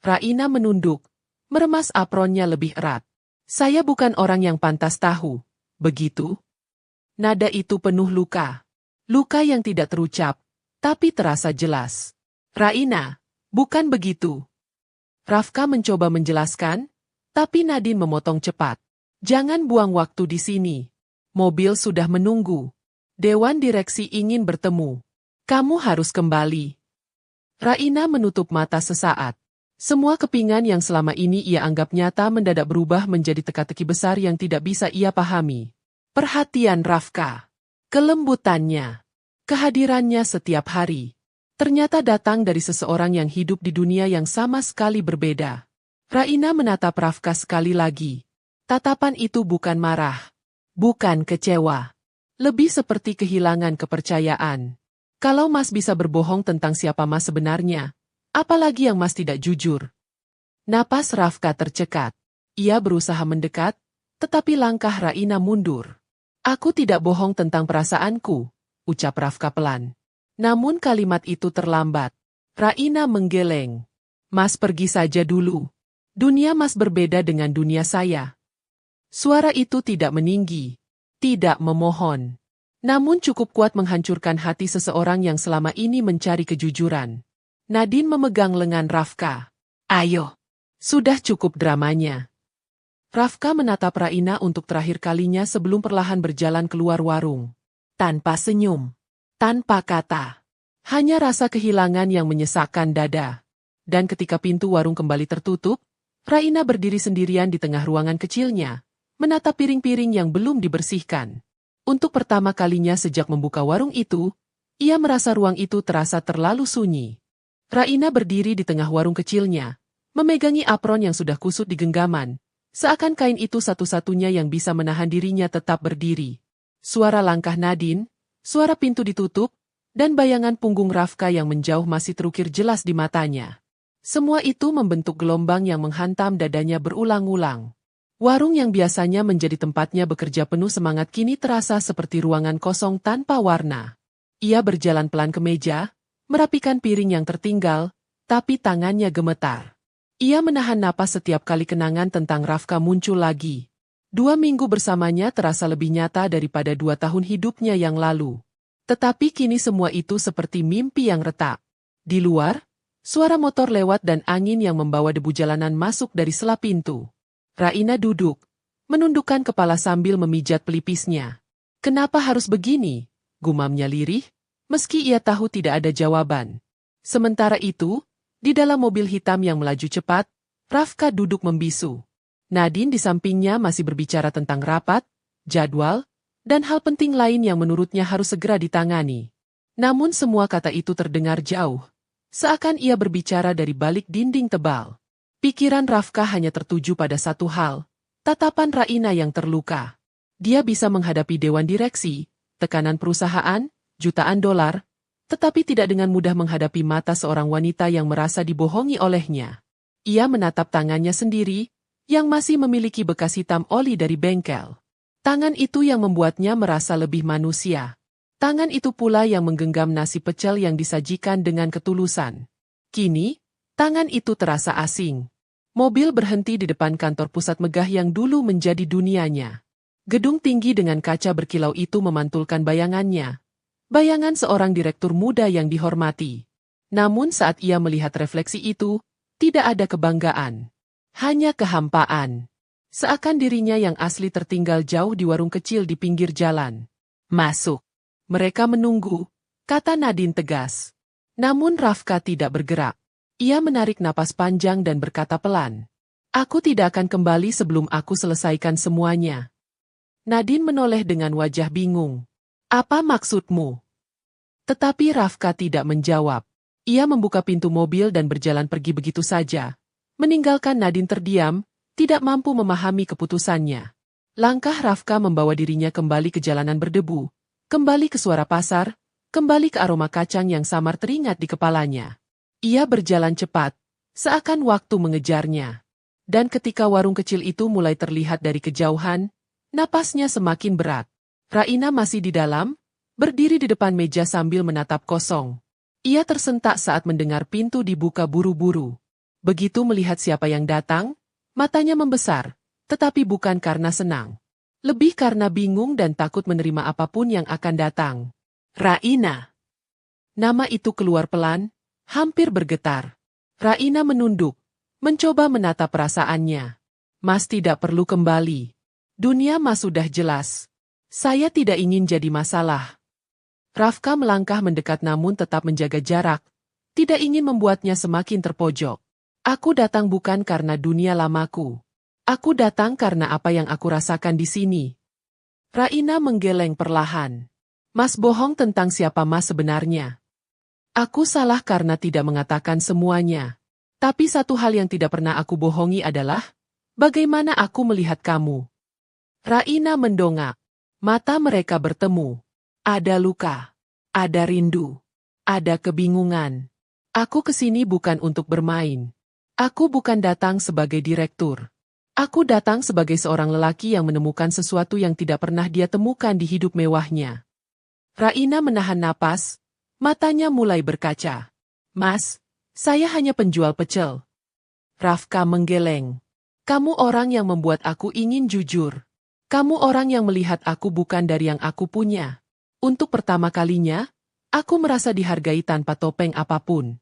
Raina menunduk, meremas apronnya lebih erat. Saya bukan orang yang pantas tahu, begitu? Nada itu penuh luka. Luka yang tidak terucap, tapi terasa jelas. Raina, bukan begitu. Rafka mencoba menjelaskan, tapi Nadine memotong cepat. Jangan buang waktu di sini. Mobil sudah menunggu. Dewan direksi ingin bertemu. Kamu harus kembali. Raina menutup mata sesaat. Semua kepingan yang selama ini ia anggap nyata mendadak berubah menjadi teka-teki besar yang tidak bisa ia pahami. Perhatian Rafka. Kelembutannya. Kehadirannya setiap hari. Ternyata datang dari seseorang yang hidup di dunia yang sama sekali berbeda. Raina menatap Rafka sekali lagi. Tatapan itu bukan marah. Bukan kecewa. Lebih seperti kehilangan kepercayaan. Kalau Mas bisa berbohong tentang siapa Mas sebenarnya, apalagi yang Mas tidak jujur. Napas Rafka tercekat. Ia berusaha mendekat, tetapi langkah Raina mundur. Aku tidak bohong tentang perasaanku, ucap Rafka pelan. Namun kalimat itu terlambat. Raina menggeleng. Mas pergi saja dulu. Dunia Mas berbeda dengan dunia saya. Suara itu tidak meninggi. Tidak memohon. Namun cukup kuat menghancurkan hati seseorang yang selama ini mencari kejujuran. Nadine memegang lengan Rafka. Ayo, sudah cukup dramanya. Rafka menatap Raina untuk terakhir kalinya sebelum perlahan berjalan keluar warung. Tanpa senyum, tanpa kata. Hanya rasa kehilangan yang menyesakkan dada. Dan ketika pintu warung kembali tertutup, Raina berdiri sendirian di tengah ruangan kecilnya, menatap piring-piring yang belum dibersihkan. Untuk pertama kalinya sejak membuka warung itu, ia merasa ruang itu terasa terlalu sunyi. Raina berdiri di tengah warung kecilnya, memegangi apron yang sudah kusut di genggaman, seakan kain itu satu-satunya yang bisa menahan dirinya tetap berdiri. Suara langkah Nadine, suara pintu ditutup, dan bayangan punggung Rafka yang menjauh masih terukir jelas di matanya. Semua itu membentuk gelombang yang menghantam dadanya berulang-ulang. Warung yang biasanya menjadi tempatnya bekerja penuh semangat kini terasa seperti ruangan kosong tanpa warna. Ia berjalan pelan ke meja, merapikan piring yang tertinggal, tapi tangannya gemetar. Ia menahan napas setiap kali kenangan tentang Rafka muncul lagi. 2 minggu bersamanya terasa lebih nyata daripada 2 tahun hidupnya yang lalu. Tetapi kini semua itu seperti mimpi yang retak. Di luar, suara motor lewat dan angin yang membawa debu jalanan masuk dari sela pintu. Raina duduk, menundukkan kepala sambil memijat pelipisnya. Kenapa harus begini? Gumamnya lirih, meski ia tahu tidak ada jawaban. Sementara itu, di dalam mobil hitam yang melaju cepat, Rafka duduk membisu. Nadine di sampingnya masih berbicara tentang rapat, jadwal, dan hal penting lain yang menurutnya harus segera ditangani. Namun semua kata itu terdengar jauh, seakan ia berbicara dari balik dinding tebal. Pikiran Rafka hanya tertuju pada satu hal, tatapan Raina yang terluka. Dia bisa menghadapi dewan direksi, tekanan perusahaan, jutaan dolar, tetapi tidak dengan mudah menghadapi mata seorang wanita yang merasa dibohongi olehnya. Ia menatap tangannya sendiri, yang masih memiliki bekas hitam oli dari bengkel. Tangan itu yang membuatnya merasa lebih manusia. Tangan itu pula yang menggenggam nasi pecel yang disajikan dengan ketulusan. Kini, tangan itu terasa asing. Mobil berhenti di depan kantor pusat megah yang dulu menjadi dunianya. Gedung tinggi dengan kaca berkilau itu memantulkan bayangannya. Bayangan seorang direktur muda yang dihormati. Namun saat ia melihat refleksi itu, tidak ada kebanggaan. Hanya kehampaan. Seakan dirinya yang asli tertinggal jauh di warung kecil di pinggir jalan. Masuk. Mereka menunggu, kata Nadine tegas. Namun Rafka tidak bergerak. Ia menarik napas panjang dan berkata pelan. Aku tidak akan kembali sebelum aku selesaikan semuanya. Nadine menoleh dengan wajah bingung. Apa maksudmu? Tetapi Rafka tidak menjawab. Ia membuka pintu mobil dan berjalan pergi begitu saja. Meninggalkan Nadine terdiam, tidak mampu memahami keputusannya. Langkah Rafka membawa dirinya kembali ke jalanan berdebu, kembali ke suara pasar, kembali ke aroma kacang yang samar teringat di kepalanya. Ia berjalan cepat, seakan waktu mengejarnya. Dan ketika warung kecil itu mulai terlihat dari kejauhan, napasnya semakin berat. Raina masih di dalam, berdiri di depan meja sambil menatap kosong. Ia tersentak saat mendengar pintu dibuka buru-buru. Begitu melihat siapa yang datang, matanya membesar, tetapi bukan karena senang. Lebih karena bingung dan takut menerima apapun yang akan datang. Raina. Nama itu keluar pelan, hampir bergetar. Raina menunduk, mencoba menatap perasaannya. Mas tidak perlu kembali. Dunia Mas sudah jelas. Saya tidak ingin jadi masalah. Rafka melangkah mendekat namun tetap menjaga jarak. Tidak ingin membuatnya semakin terpojok. Aku datang bukan karena dunia lamaku. Aku datang karena apa yang aku rasakan di sini. Raina menggeleng perlahan. Mas bohong tentang siapa Mas sebenarnya. Aku salah karena tidak mengatakan semuanya. Tapi satu hal yang tidak pernah aku bohongi adalah, bagaimana aku melihat kamu. Raina mendongak. Mata mereka bertemu. Ada luka. Ada rindu. Ada kebingungan. Aku kesini bukan untuk bermain. Aku bukan datang sebagai direktur. Aku datang sebagai seorang lelaki yang menemukan sesuatu yang tidak pernah dia temukan di hidup mewahnya. Raina menahan napas. Matanya mulai berkaca. Mas, saya hanya penjual pecel. Rafka menggeleng. Kamu orang yang membuat aku ingin jujur. Kamu orang yang melihat aku bukan dari yang aku punya. Untuk pertama kalinya, aku merasa dihargai tanpa topeng apapun.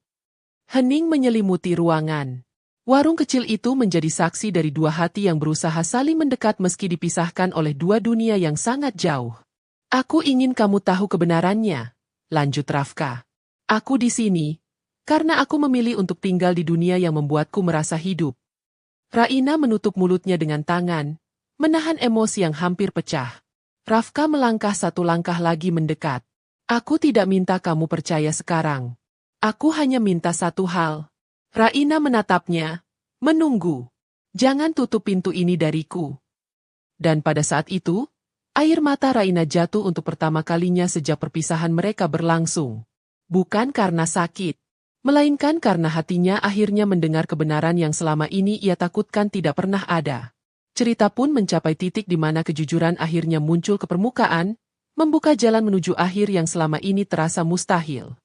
Hening menyelimuti ruangan. Warung kecil itu menjadi saksi dari dua hati yang berusaha saling mendekat meski dipisahkan oleh dua dunia yang sangat jauh. Aku ingin kamu tahu kebenarannya, lanjut Rafka. Aku di sini, karena aku memilih untuk tinggal di dunia yang membuatku merasa hidup. Raina menutup mulutnya dengan tangan, menahan emosi yang hampir pecah. Rafka melangkah satu langkah lagi mendekat. Aku tidak minta kamu percaya sekarang. Aku hanya minta satu hal. Raina menatapnya, menunggu. Jangan tutup pintu ini dariku. Dan pada saat itu, air mata Raina jatuh untuk pertama kalinya sejak perpisahan mereka berlangsung. Bukan karena sakit, melainkan karena hatinya akhirnya mendengar kebenaran yang selama ini ia takutkan tidak pernah ada. Cerita pun mencapai titik di mana kejujuran akhirnya muncul ke permukaan, membuka jalan menuju akhir yang selama ini terasa mustahil.